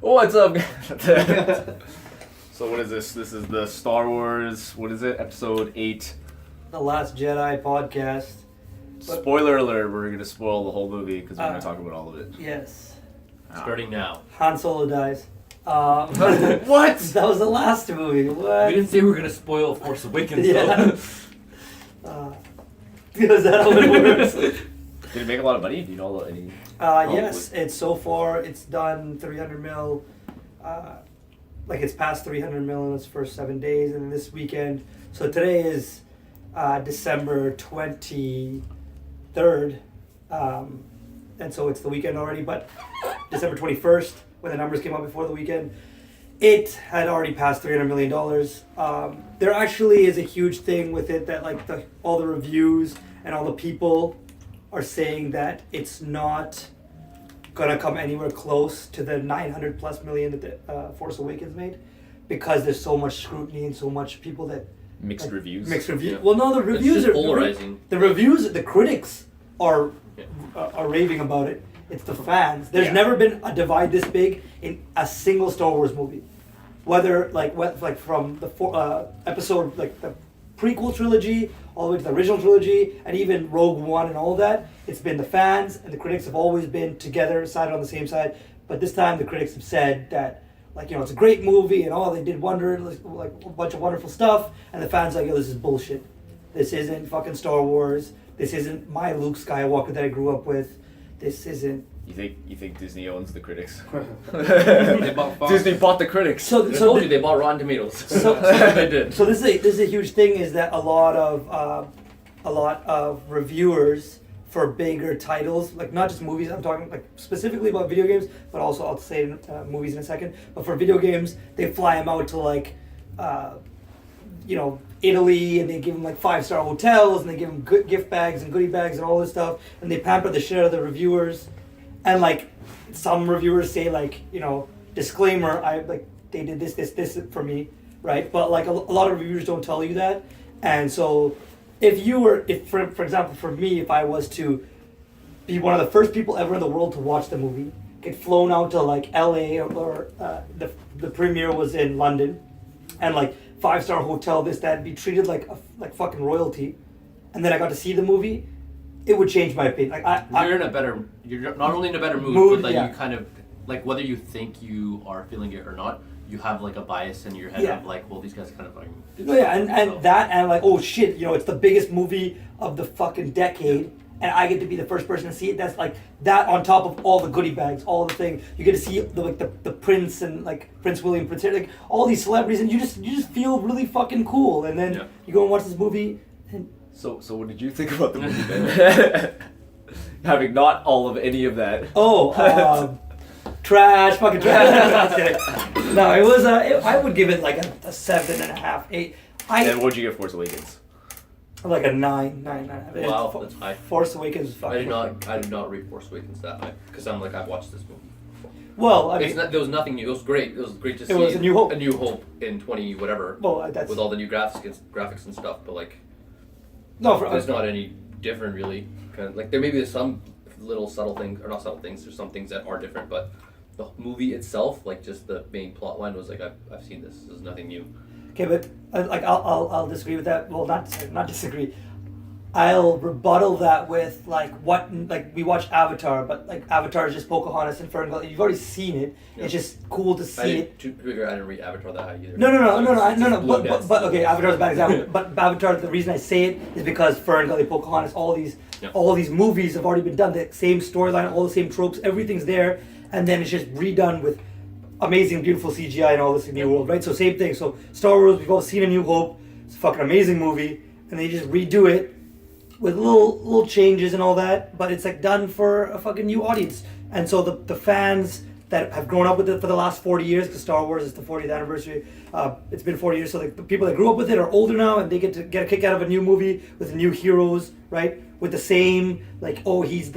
What's up? So what is this? This is the Star Wars, what is it? Episode 8. The Last Jedi podcast. Spoiler alert, we're going to spoil the whole movie because we're going to talk about all of it. Yes. Starting now. Han Solo dies. What? That was the last movie. What? We didn't say we were going to spoil Force Awakens, Yeah. Is that how it works? Did it make a lot of money? Do you know any? Yes, it's so far, it's done 300 mil. It's past 300 mil in its first 7 days, and this weekend. So today is December 23rd, and so it's the weekend already. But December 21st, when the numbers came out before the weekend, it had already passed $300 million. There actually is a huge thing with it that all the reviews and all the people are saying that it's not gonna come anywhere close to the 900 plus million that the Force Awakens made, because there's so much scrutiny and so much people that Mixed reviews. Yeah. Well, no, the reviews are polarizing. The critics are raving about it. It's the fans. There's never been a divide this big in a single Star Wars movie, whether from the episode the prequel trilogy all the way to the original trilogy and even Rogue One and all that. It's been the fans and the critics have always been together, sided on the same side. But this time the critics have said that it's a great movie and they did a bunch of wonderful stuff, and the fans are this is bullshit. This isn't fucking Star Wars. This isn't my Luke Skywalker that I grew up with. This isn't. You think Disney owns the critics? They bought Disney bought the critics. So they bought Rotten Tomatoes. So they did. So this is a huge thing, is that a lot of reviewers for bigger titles, not just movies, I'm talking specifically about video games, but also I'll say movies in a second. But for video games, they fly them out to Italy, and they give them 5-star hotels, and they give them good gift bags and goodie bags and all this stuff, and they pamper the shit out of the reviewers. And some reviewers say disclaimer, they did this for me, right? But a lot of reviewers don't tell you that. And so for example, for me, if I was to be one of the first people ever in the world to watch the movie, get flown out to LA or the premiere was in London, and 5-star hotel, this, that, be treated like fucking royalty, and then I got to see the movie, it would change my opinion. You're not only in a better mood, but yeah. you kind of whether you think you are feeling it or not, you have a bias in your head of well, these guys kind of fucking. Oh shit, it's the biggest movie of the fucking decade, and I get to be the first person to see it. That's that on top of all the goodie bags, all the things you get to see the Prince and Prince William, Prince Harry, all these celebrities, and you just feel really fucking cool. And then you go and watch this movie. And So what did you think about the movie then? Having not all of any of that. Trash, fucking trash. No, it was. I would give it a 7.5, 8. And what'd you give Force Awakens? A 9. Wow, that's high. Force Awakens. I did not rate Force Awakens that high because I've watched this movie. Well, there was nothing new. It was great. It was great to see. It was A New Hope. A New Hope in 20 whatever. Well, that's with all the new graphics and stuff, but it's not any different really. Kind of there may be some little subtle things, or not subtle things. There's some things that are different, but the movie itself, just the main plot line was I've seen this. This is nothing new. Okay, but I'll disagree with that. Well, not disagree. I'll rebuttal that with we watched Avatar, but Avatar is just Pocahontas and Fern Gully. You've already seen it. Yeah. It's just cool to see it. To be fair, I didn't read Avatar that high either. No. But okay, Avatar's a bad example. But Avatar, the reason I say it is because Fern Gully, Pocahontas, all these movies have already been done. The same storyline, all the same tropes, everything's there, and then it's just redone with amazing, beautiful CGI and all this new world, right? So same thing. So Star Wars, we've all seen A New Hope. It's a fucking amazing movie, and they just redo it with little changes and all that, but it's done for a fucking new audience. And so the fans that have grown up with it for the last 40 years, because Star Wars is the 40th anniversary, it's been 40 years, so the people that grew up with it are older now, and they get to get a kick out of a new movie with new heroes, right? With the same, she's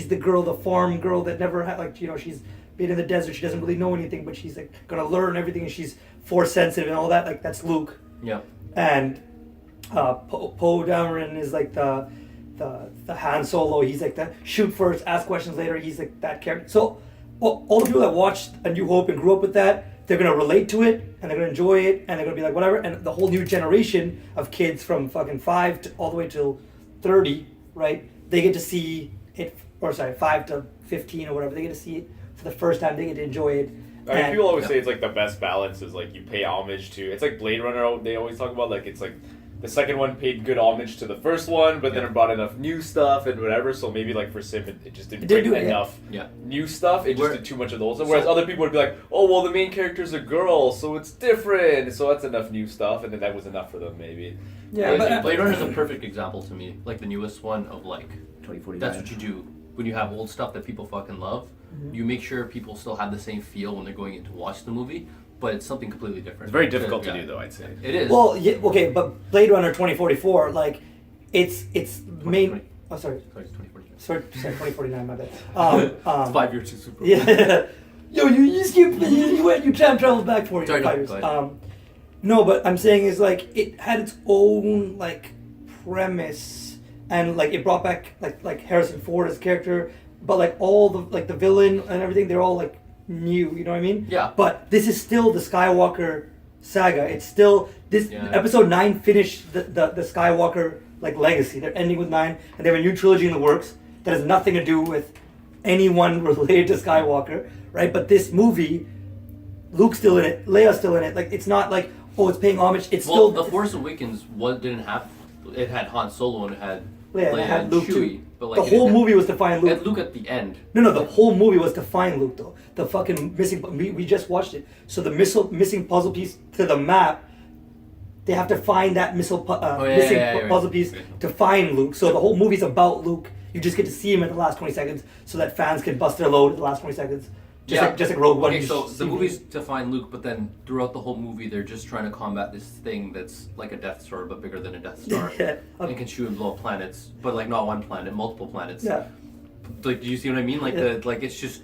the girl, the farm girl that never had, she's been in the desert, she doesn't really know anything, but she's gonna learn everything, and she's force sensitive and all that, that's Luke. Yeah. And Poe Dameron is the Han Solo. He's the shoot first, ask questions later. He's that character. So all the people that watched A New Hope and grew up with that, they're gonna relate to it and they're gonna enjoy it and they're gonna be like whatever. And the whole new generation of kids from fucking 5 to all the way till 30, right? They get to see it, or sorry, 5 to 15 or whatever. They get to see it for the first time. They get to enjoy it. I mean, people always say it's like the best balance is like you pay homage to. It's like Blade Runner. They always talk about like it's like the second one paid good homage to the first one, but then it brought enough new stuff and whatever. So maybe like for Sim, it just didn't bring enough new stuff. It just did too much of those. Whereas other people would be like, oh well, the main character's a girl, so it's different. So that's enough new stuff, and then that was enough for them maybe. Yeah, but Blade Runner is a perfect example to me. Like the newest one of like 2049. That's what you do when you have old stuff that people fucking love. You make sure people still have the same feel when they're going in to watch the movie, but it's something completely different. It's very difficult to do, though. I'd say it is. Well, yeah, okay, but Blade Runner 2044, like, it's main. Oh, sorry. Sorry, it's 2049. Sorry, 2049. My bad. It's 5 years too super. Yeah. Yo, you skipped. You time traveled back 5 years. No, but I'm saying is like it had its own like premise, and like it brought back like Harrison Ford as a character. But like all the villain and everything, they're all like new. You know what I mean? Yeah. But this is still the Skywalker saga. It's still this episode 9 finished the Skywalker like legacy. They're ending with 9, and they have a new trilogy in the works that has nothing to do with anyone related to Skywalker, right? But this movie, Luke's still in it, Leia's still in it. Like it's not like it's paying homage. It's still The Force Awakens didn't have it had Han Solo and it had Leia and Luke Chewie. too. But like the whole movie was to find Luke. It had Luke at the end. No, the whole movie was to find Luke though. The fucking missing. We just watched it. So the missing puzzle piece to the map. They have to find that missing puzzle piece to find Luke. So the whole movie's about Luke. You just get to see him in the last 20 seconds, so that fans can bust their load in the last 20 seconds. Just like Rogue One. Okay, so the movie's to find Luke, but then throughout the whole movie, they're just trying to combat this thing that's like a Death Star, but bigger than a Death Star. And can shoot and blow up planets, but like not one planet, multiple planets. Yeah. Like, do you see what I mean? Like it's just.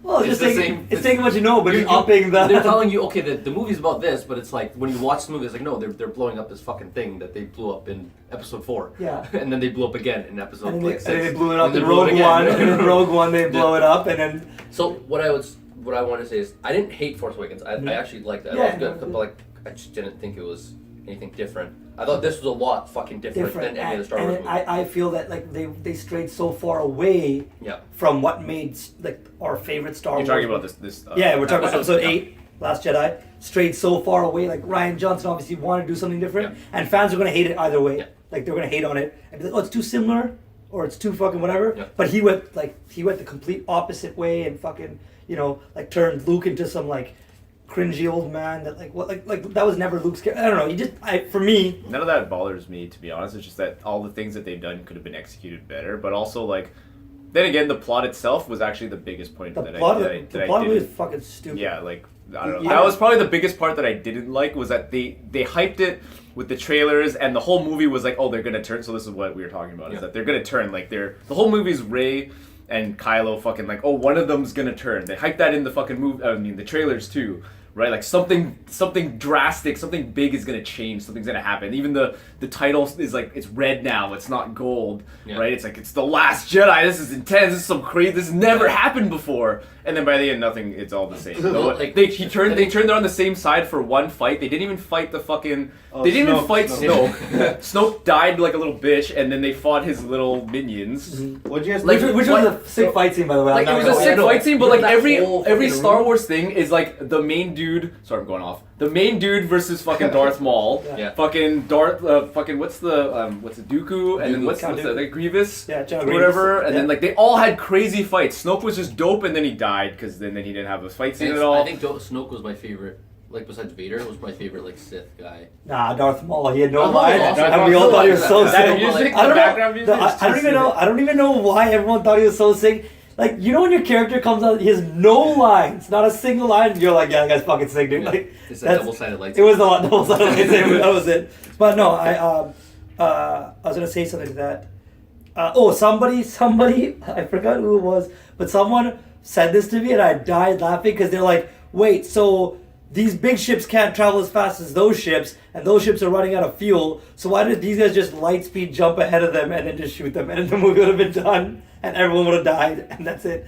Well, it's the same. It's taking what you know, but you're upping the. They're telling you, okay, the movie's about this, but it's like when you watch the movie, it's like no, they're blowing up this fucking thing that they blew up in episode 4. Yeah. And then they blew up again in episode and 6. And they blew it up in Rogue One. And in Rogue One, they blow it up, and then. So what I want to say is I didn't hate Force Awakens. I actually liked it. I thought it was good, but like I just didn't think it was anything different. I thought this was a lot fucking different than any of the Star Wars movies. I feel that like they strayed so far away from what made like our favorite Star Wars. You're talking about this. Yeah, we're talking about episode 8, Last Jedi. Strayed so far away. Like Rian Johnson obviously wanted to do something different, and fans are gonna hate it either way. Like they're gonna hate on it and be like, oh, it's too similar, or it's too fucking whatever. But he went the complete opposite way and fucking like turned Luke into some like cringy old man that like that was never Luke's character. I don't know. For me, none of that bothers me, to be honest. It's just that all the things that they've done could have been executed better. But also like, then again, the plot itself was actually the biggest point the plot was fucking stupid. Yeah, like I don't know. That was probably the biggest part that I didn't like was that they hyped it with the trailers and the whole movie was like, oh, they're gonna turn. So this is what we were talking about is that they're gonna turn. Like the whole movie's Rey and Kylo fucking like, oh, one of them's gonna turn. They hyped that in the fucking movie. I mean, the trailers too. Right, like something drastic, something big is gonna change. Something's gonna happen. Even the title is like it's red now. It's not gold, right? It's like it's the Last Jedi. This is intense. This is some crazy. This has never happened before. And then by the end, nothing. It's all the same. They turned on the same side for one fight. They didn't even fight the fucking. They didn't even fight Snoke. Snoke died like a little bitch, and then they fought his little minions. What'd you guys which was a sick fight scene, by the way. Like it was a sick fight scene, but like every Star Wars thing is like the main dude. Sorry, I'm going off. The main dude versus fucking Darth Maul. Fucking Darth. Fucking what's it? Dooku, and then what's the Grievous? Yeah, General whatever. Grievous. And then like they all had crazy fights. Snoke was just dope, and then he died because then he didn't have a fight scene at all. I think Snoke was my favorite. Like besides Vader, was my favorite like Sith guy. Nah, Darth Maul. He had no line. And we all thought he was so sick. I don't even know why everyone thought he was so sick. Like, when your character comes out, he has no lines, not a single line, and you're like, yeah, that guy's fucking sick, dude. Like, it's a double-sided lightsaber. It was a double-sided lightsaber, that was it. But no, I was gonna say something to that. Somebody, I forgot who it was, but someone said this to me, and I died laughing, because they're like, wait, so these big ships can't travel as fast as those ships, and those ships are running out of fuel, so why did these guys just light speed jump ahead of them and then just shoot them, and then the movie would have been done? and everyone would have died, and that's it.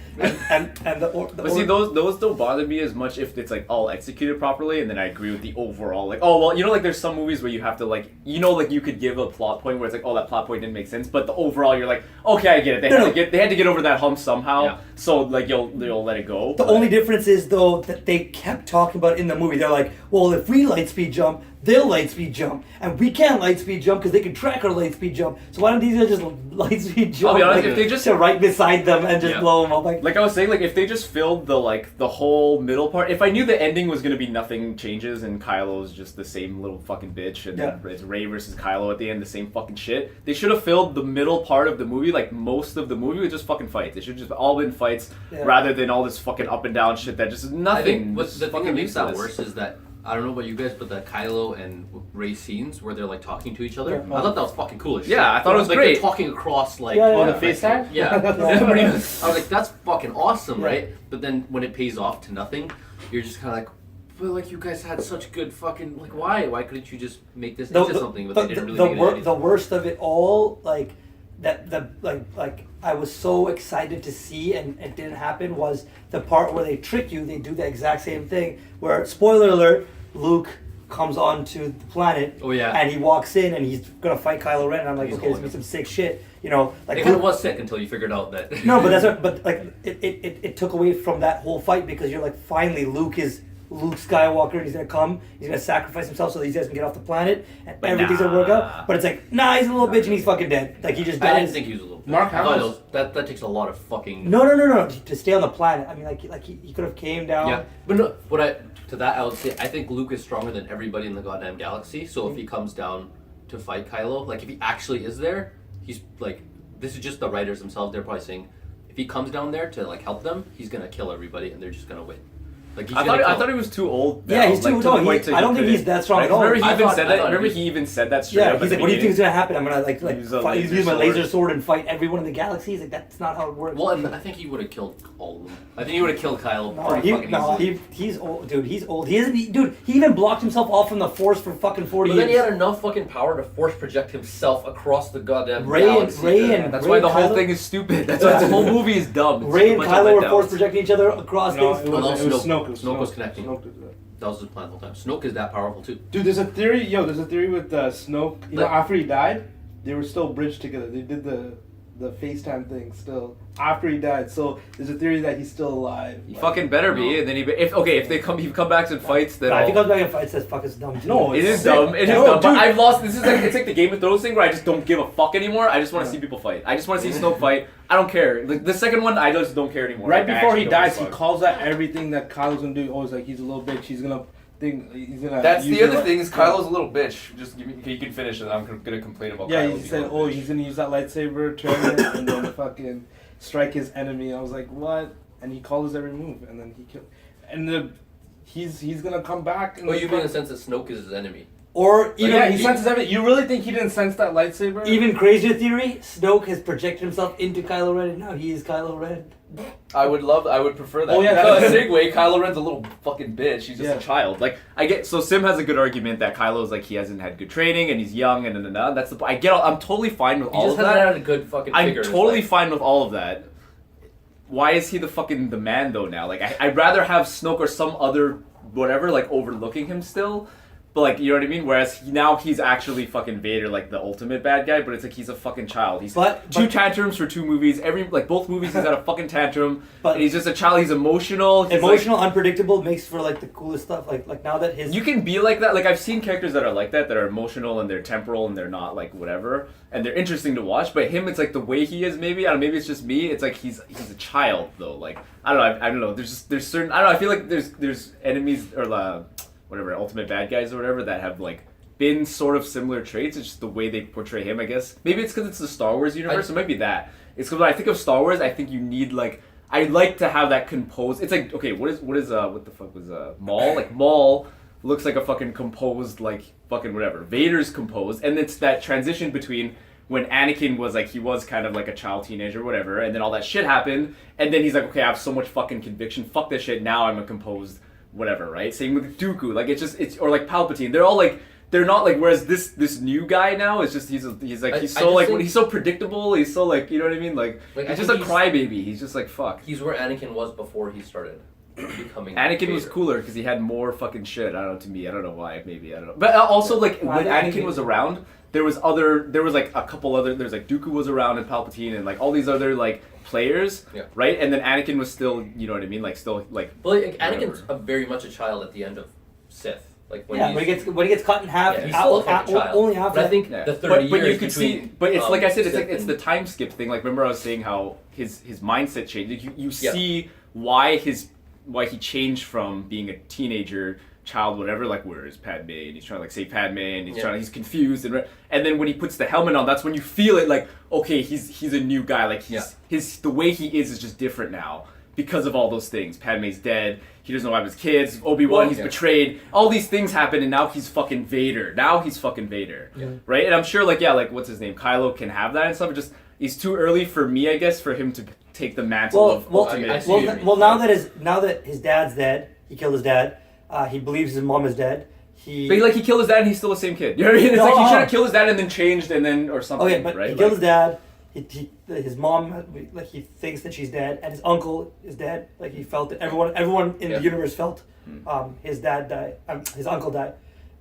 And But see, those don't bother me as much if it's like all executed properly, and then I agree with the overall. Like, oh well, like there's some movies where you have to like, like you could give a plot point where it's like, oh, that plot point didn't make sense, but the overall you're like, okay, I get it. They had to get over that hump somehow, so like you'll let it go. The only difference is though that they kept talking about it in the movie. They're like, well, if we light speed jump, they'll light speed jump, and we can't light speed jump because they can track our light speed jump. So why don't these guys just light speed jump? I'll be honest, like, if they just to right beside them and just blow them up, like I was saying, like if they just filled the whole middle part. If I knew the ending was gonna be nothing changes and Kylo's just the same little fucking bitch, and then it's Rey versus Kylo at the end, the same fucking shit. They should have filled the middle part of the movie, like most of the movie, with just fucking fights. It should have just all been fights rather than all this fucking up and down shit that just is nothing. I think the thing that makes that worse is that, I don't know about you guys, but the Kylo and Rey scenes where they're like talking to each other, I thought that was fucking cool as shit. Yeah, I thought it was like great. They're talking across like on the FaceTime. Yeah, I was like, that's fucking awesome, right? But then when it pays off to nothing, you're just kind of like, but like you guys had such good fucking like why couldn't you just make this into something? But they didn't really make it the worst of it all, like like I was so excited to see and it didn't happen, was the part where they trick you. They do the exact same thing where, spoiler alert, Luke comes onto the planet and he walks in and he's gonna fight Kylo Ren, and I'm like, okay, this is some sick shit, like it kind of was sick until you figured out that no, but like it took away from that whole fight, because you're like, finally Luke Skywalker, and he's gonna sacrifice himself so these guys can get off the planet, and everything's gonna work out. But it's like, nah, he's a little bitch and he's fucking dead. Like, he just dies. I didn't think he was a little bitch. Mark Hamill, that takes a lot of fucking No, to stay on the planet. I mean, like he could have came down. Yeah, but no, I would say, I think Luke is stronger than everybody in the goddamn galaxy. So if he comes down to fight Kylo, like if he actually is there, he's like, this is just the writers themselves. They're probably saying, if he comes down there to like help them, he's gonna kill everybody, and they're just gonna win. Like, I thought he was too old. Yeah, he's too old. I don't think he's that strong at all. Remember he even said that straight up. He's like, what do you think is gonna happen? I'm gonna use my laser sword and fight everyone in the galaxy. He's like, that's not how it works. Well, and I think he would have killed all of them. I think he would have killed Kylo. He's old, dude. He's old. He isn't, dude. He even blocked himself off from the Force for fucking 40 years. But then he had enough fucking power to Force project himself across the goddamn galaxy. That's why the whole thing is stupid. That's why the whole movie is dumb. Rey and Kylo were Force projecting each other across things. It was Snoke. Snoke was connecting. That was his plan the whole time. Snoke is that powerful too. Dude, there's a theory with Snoke. You know, after he died, they were still bridged together. They did the FaceTime thing still after he died. So there's a theory that he's still alive. He fucking better be. And then if he come back and fights, then if he comes back and fights, that's fucking dumb too. No, it is dumb. It is dumb. But I've lost. It's like the Game of Thrones thing where I just don't give a fuck anymore. I just want to see people fight. I just want to see Snoke fight. I don't care. Like the second one, I just don't care anymore. Right before he dies, he calls out everything that Kylo's gonna do. Always like, he's a little bitch. He's gonna. That's the other thing, is Kylo's a little bitch. Just give me, you can finish it. I'm gonna complain about. Yeah, Kylo he said, he's gonna use that lightsaber, turn it, and then fucking strike his enemy. I was like, what? And he calls every move, and then he killed. And he's gonna come back. You mean in the sense that Snoke is his enemy? Or even he senses everything. You really think he didn't sense that lightsaber? Even crazier theory: Snoke has projected himself into Kylo Ren, and now he is Kylo Ren. I would prefer that. Oh yeah, because Segway, Kylo Ren's a little fucking bitch. He's just a child. Like Sim has a good argument that Kylo's like, he hasn't had good training and he's young and That's the. I'm totally fine with all of that. He just hasn't had a good fucking figure. I'm totally fine with all of that. Why is he the man though now? Like I'd rather have Snoke or some other whatever like overlooking him still. But like, you know what I mean? Whereas now he's actually fucking Vader, like the ultimate bad guy. But it's like he's a fucking child. He's two tantrums for 2 movies. Both movies he's had a fucking tantrum. And he's just a child. He's emotional. He's unpredictable, makes for like the coolest stuff. Like now that his you can be like that. Like I've seen characters that are like that are emotional and they're temporal and they're not like whatever. And they're interesting to watch. But him, it's like the way he is. Maybe I don't know, maybe it's just me. It's like he's a child though. Like I don't know. There's certain. I don't know. I feel like there's enemies or whatever, ultimate bad guys or whatever that have like been sort of similar traits. It's just the way they portray him, I guess. Maybe it's because it's the Star Wars universe. It might be that. It's because when I think of Star Wars, I think you need like, I like to have that composed. It's like, okay, what the fuck was Maul? Like Maul looks like a fucking composed like fucking whatever. Vader's composed, and it's that transition between when Anakin was like, he was kind of like a child, teenager, whatever, and then all that shit happened, and then he's like, okay, I have so much fucking conviction. Fuck this shit. Now I'm a composed whatever, right? Same with Dooku, like it's or like Palpatine. They're all like they're not like. Whereas this new guy now is just he's so predictable. He's so like, you know what I mean? Like he's just a crybaby. He's just like fuck. He's where Anakin was before he started becoming. Anakin was cooler because he had more fucking shit. I don't know. To me, I don't know why. Maybe I don't know. But also like when Anakin was around, there was like a couple other. There's like Dooku was around and Palpatine and like all these other like players, right? And then Anakin was still, you know what I mean? Like still like. But like Anakin's very much a child at the end of Sith. Like when he gets cut in half, he's still a fucking child. Only after. But I think the 30 years but you can between, see, but it's like I said, it's the time skip thing. Like remember I was saying how his mindset changed. Like, you see why he changed from being a teenager, child, whatever. Like where is Padme? And he's trying to like save Padme, and he's confused, and then when he puts the helmet on, that's when you feel it. Like okay, he's a new guy. Like the way he is just different now. Because of all those things. Padme's dead. He doesn't know about his kids. Obi-Wan, he's betrayed. All these things happen, and now he's fucking Vader. Right? And I'm sure, like what's his name? Kylo can have that and stuff. It's too early for me, I guess, for him to take the mantle of ultimate. Now that his dad's dead, he killed his dad. He believes his mom is dead. But he killed his dad, and he's still the same kid. You know what I mean? It's like he should have killed his dad and then changed, and then or something. Okay, but right? he killed his dad. His mom, like he thinks that she's dead, and his uncle is dead. Like he felt that everyone in the universe felt his dad die. His uncle died.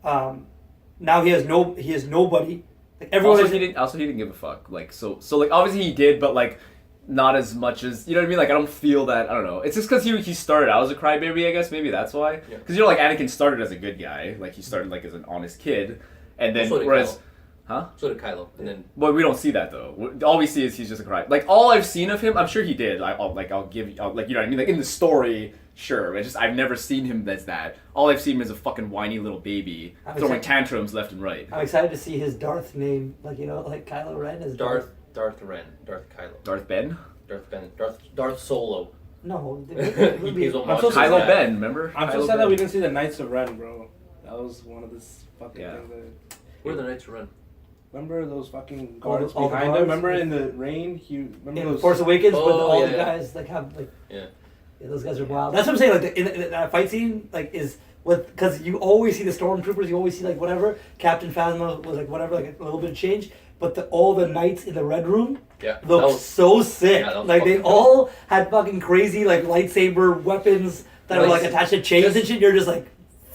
Now he has nobody. Like everyone. He didn't give a fuck. Like so like obviously he did, but like not as much as, you know what I mean. Like I don't feel that. I don't know. It's just because he started out as a crybaby. I guess maybe that's why. Because you know, like Anakin started as a good guy. Like he started like as an honest kid, and then whereas. Huh? So did Kylo, and then. Well, we don't see that though. All we see is he's just a cry. Like all I've seen of him, I'm sure he did. I'll give you, like you know what I mean. Like in the story, sure. It's just I've never seen him as that. All I've seen him as a fucking whiny little baby throwing tantrums left and right. I'm excited to see his Darth name, like you know, like Kylo Ren is Darth Ren, Darth Kylo. Darth Solo. No, Kylo Ben. Remember? I'm so sad that we didn't see the Knights of Ren, bro. That was one of the fucking things. Where are the Knights of Ren? Remember those fucking guards behind him? Remember in the rain? Those Force Awakens, but all the guys like have like those guys are wild. That's what I'm saying. Like in that fight scene, like is because you always see the stormtroopers, you always see like whatever. Captain Phasma was like whatever, like a little bit of change. But all the knights in the Red Room looked so sick. Like they all had fucking crazy like lightsaber weapons that were like attached to chains and shit. You're just like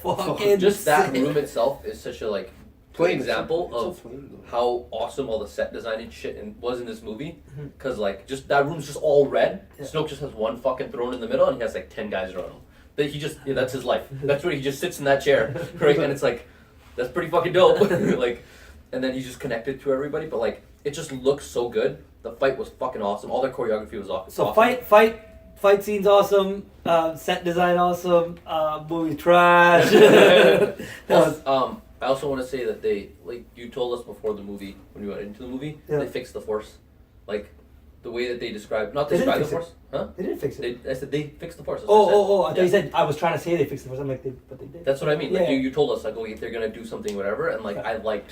fucking. Just that room itself is such a like. Plain example of how awesome all the set design and shit was in this movie, because like just that room's just all red. Snoke just has one fucking throne in the middle, and he has like 10 guys around him. That he just that's his life. That's where he just sits in that chair, right? And it's like that's pretty fucking dope. Like, and then he's just connected to everybody. But like it just looks so good. The fight was fucking awesome. All their choreography was awesome. So fight scenes awesome. Set design awesome. Movie trash. I also want to say that they, like you told us before the movie, when we went into the movie, they fixed the Force. Like, the way that they described, not describe the Force. Huh? They didn't fix it. I said they fixed the Force. I thought you said, I was trying to say they fixed the Force. I'm like, but they did. That's what I mean. Like, you told us, like, if they're going to do something, whatever, and like, I liked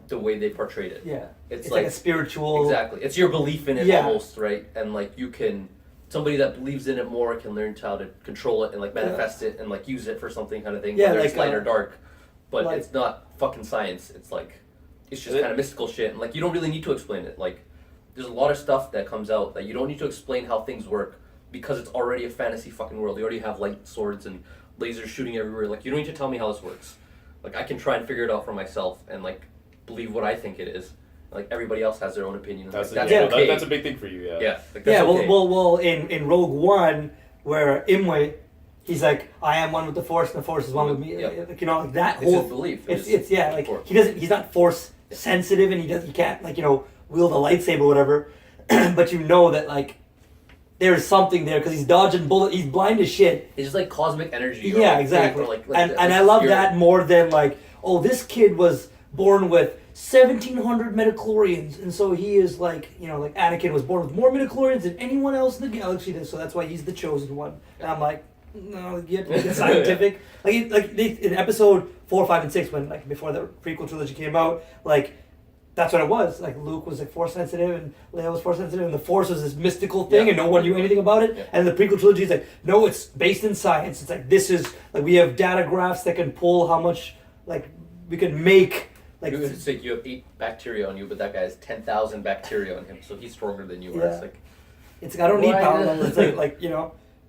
the way they portrayed it. Yeah. It's like a spiritual. Exactly. It's your belief in it almost, right? And like, you can, somebody that believes in it more can learn how to control it and like manifest it and like use it for something kind of thing, whether it's light or dark. But like, it's not fucking science. It's like, it's just kind of mystical shit. And like, you don't really need to explain it. Like, there's a lot of stuff that comes out that you don't need to explain how things work because it's already a fantasy fucking world. You already have light swords and lasers shooting everywhere. Like, you don't need to tell me how this works. Like, I can try and figure it out for myself and like believe what I think it is. Like, everybody else has their own opinion. That's okay. That's a big thing for you. Yeah. Like, okay. Well, in Rogue One, where Imwe. He's like, I am one with the Force, and the Force is one with me. Like, you know, like that it's whole his belief. It's like he doesn't. He's not Force sensitive, and he can't like wield a lightsaber or whatever. But you know that like there's something there because he's dodging bullets. He's blind as shit. It's just like cosmic energy. Yeah, exactly. And I love that more than like, oh, this kid was born with 1,700 midichlorians, and so he is like, like Anakin was born with more midichlorians than anyone else in the galaxy. So that's why he's the chosen one. And I'm like. No, you have to get scientific. like they, in episode 4, 5, and 6, when like before the prequel trilogy came out, like that's what it was. Like Luke was like Force sensitive, and Leia was Force sensitive, and the Force was this mystical thing, and no one knew anything about it. Yeah. And the prequel trilogy is like, no, it's based in science. It's like this is like we have data graphs that can pull how much like we could make like. It's like you have 8 bacteria on you, but that guy has 10,000 bacteria on him, so he's stronger than you are. Yeah. It's like I don't need Why power not? levels. It's like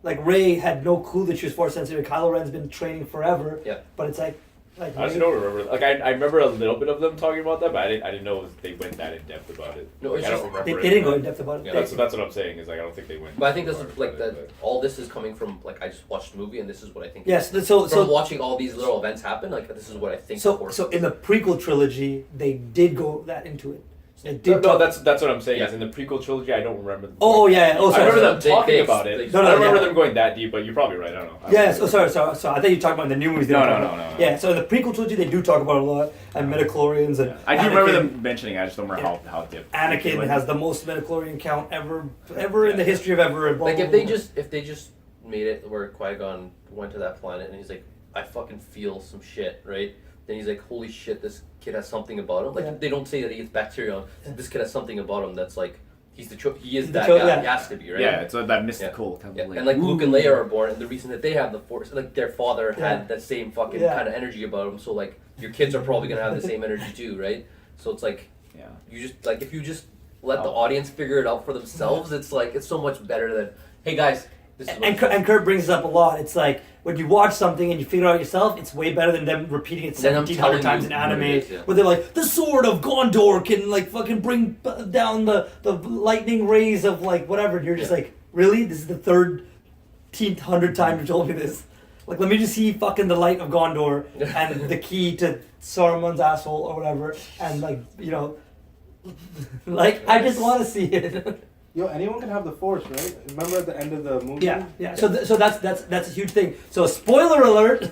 like Rey had no clue that she was force sensitive. Kylo Ren's been training forever. Yeah. But it's like I honestly don't remember. Like I remember a little bit of them talking about that, but I didn't know they went that in depth about it. No, Like, it's I don't just- remember. they didn't go in depth about it. Yeah, that's what I'm saying. Is like I don't think they went. But I think this far is like about that. it, All this is coming from like I just watched the movie, and this is what I think. Yes. So From watching all these little events happen, like this is what I think. the So Force so is. in the prequel trilogy, they did go that into it. They No, did. no, that's what I'm saying. Yeah. Is in the prequel trilogy, I don't remember. Them Oh going yeah. that Oh deep. I sorry. remember them They- talking they- about they- it. No, no, I don't remember yeah. them going that deep, but you're probably right. I don't know. Yeah, sorry. So I thought you were talking about the new movies. No, no. Yeah, so in the prequel trilogy, they do talk about it a lot, and midichlorians and. Yeah. I do remember Anakin- them mentioning. I just don't remember how deep. Anakin has the most midichlorian count ever in the history of ever. And blah, Like blah, if they blah. just made it where Qui-Gon went to that planet and he's like, I fucking feel some shit, right? Then he's like, holy shit, this kid has something about him. Like Yeah. they don't say that he gets bacteria on. Yeah. This kid has something about him that's like he is He's the that cho- guy. yeah. He has to be, right? Yeah, it's that mystical kind Yeah, of and like Luke and Leia are born, and the reason that they have the Force, like their father Yeah. had that same fucking Yeah. kind of energy about him. So like your kids are probably gonna have the same energy too, right? So it's like Yeah. you just like if you just let the Oh. audience figure it out for themselves, it's like it's so much better than hey guys, this is what And Kurt brings this up a lot. It's like when you watch something and you figure it out yourself, it's way better than them repeating it Then I'm 1,700 telling times you in what anime, it is, yeah. where they're like, the sword of Gondor can like fucking bring down the lightning rays of like whatever. And you're just Yeah. like, really? This is the 1,300th time you told me this. Like, let me just see fucking the light of Gondor and the key to Saruman's asshole or whatever, and like like I just want to see it. Yo, anyone can have the Force, right? Remember at the end of the movie? Yeah. So that's a huge thing. So spoiler alert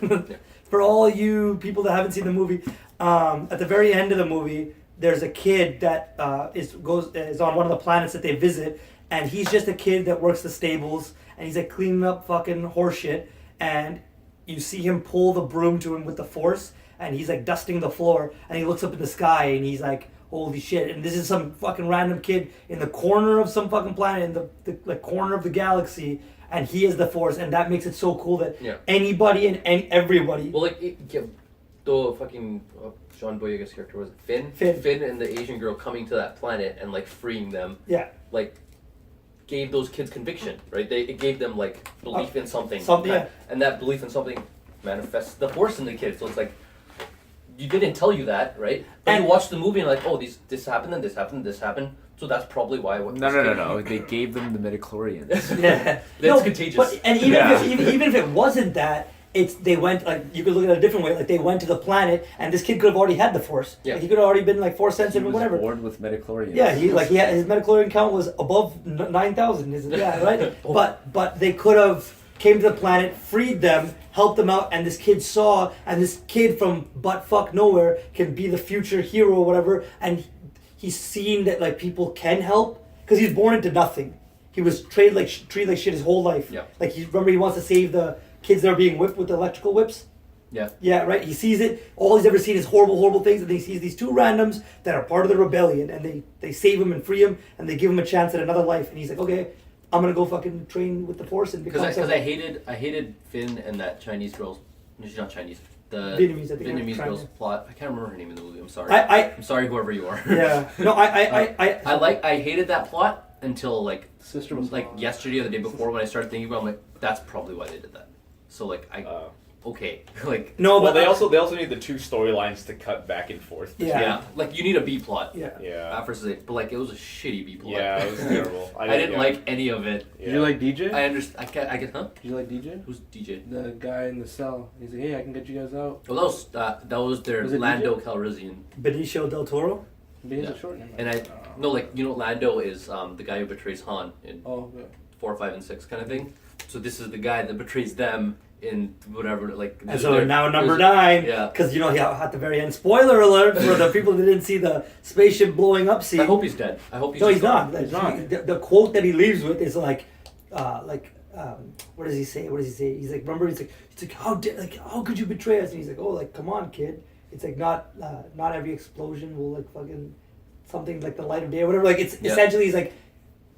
for all you people that haven't seen the movie. At the very end of the movie, there's a kid that is on one of the planets that they visit, and he's just a kid that works the stables, and he's like cleaning up fucking horseshit, and you see him pull the broom to him with the Force, and he's like dusting the floor, and he looks up in the sky, and he's like, holy shit. And this is some fucking random kid in the corner of some fucking planet, in the corner of the galaxy, and he is the Force, and that makes it so cool that anybody and everybody. Well, like the fucking John Boyega's character was it Finn and the Asian girl coming to that planet and like freeing them. Yeah. Like gave those kids conviction, right? It gave them like belief in something. Yeah. And that belief in something manifests the Force in the kids. So it's like you didn't tell you that, right? But And you watch the movie and like, oh, this happened and this happened and this happened. So that's probably why. No. They gave them the midichlorians. Yeah. That's contagious. But, and even if it wasn't that, they went like you could look at it a different way. Like they went to the planet, and this kid could have already had the Force. Yeah. Like, he could have already been like Force He sensitive or was whatever. born with midichlorians. Yeah, he had his midichlorian count was above 9,000. Yeah, right. But they could have came to the planet, freed them, helped them out, and this kid saw, and this kid from butt fuck nowhere can be the future hero or whatever, and he's seen that like people can help because he's born into nothing. He was treated like shit his whole life. Yeah. Like he wants to save the kids that are being whipped with the electrical whips. Yeah. Yeah, right. He sees it. All he's ever seen is horrible things, and he sees these two randoms that are part of the rebellion, and they save him and free him, and they give him a chance at another life. And he's like, okay, I'm gonna go fucking train with the Force and become. Because I hated Finn and that Chinese girl's. No, she's not Chinese. The Vietnamese, I think. Vietnamese I'm girl's trying plot. I can't remember her name in the movie. I'm sorry. I'm sorry, whoever you are. Yeah. No, I hated that plot until like Sister was like gone. yesterday or the day before when I started thinking about it. I'm like, that's probably why they did that. So like okay, like No, Well, but they also need the two storylines to cut back and forth. Yeah. like you need a B plot. Yeah. Yeah. Versus A, but like it was a shitty B plot. Yeah, it was terrible. I didn't like any of it. Yeah. Did you like DJ? I understand. I get huh? Did you like DJ? Who's DJ? The guy in the cell. He's like, hey, I can get you guys out. Well, that was their Was it Lando DJ? Calrissian. Benicio del Toro. But he's Yeah. a short name. And Lando is the guy who betrays Han in Oh, okay. 4, 5, and 6 kind of thing. So this is the guy that betrays them in whatever like. And so now number 9, Yeah. because at the very end, spoiler alert for the people that didn't see the spaceship blowing up scene. I hope he's dead. I hope he's. No, just he's gone. not. He's not. The quote that he leaves with is like, what does he say? He's like, remember, he's like, how could you betray us? And he's like, oh, like, come on, kid. It's like not every explosion will like fucking something like the light of day or whatever. Like it's essentially he's like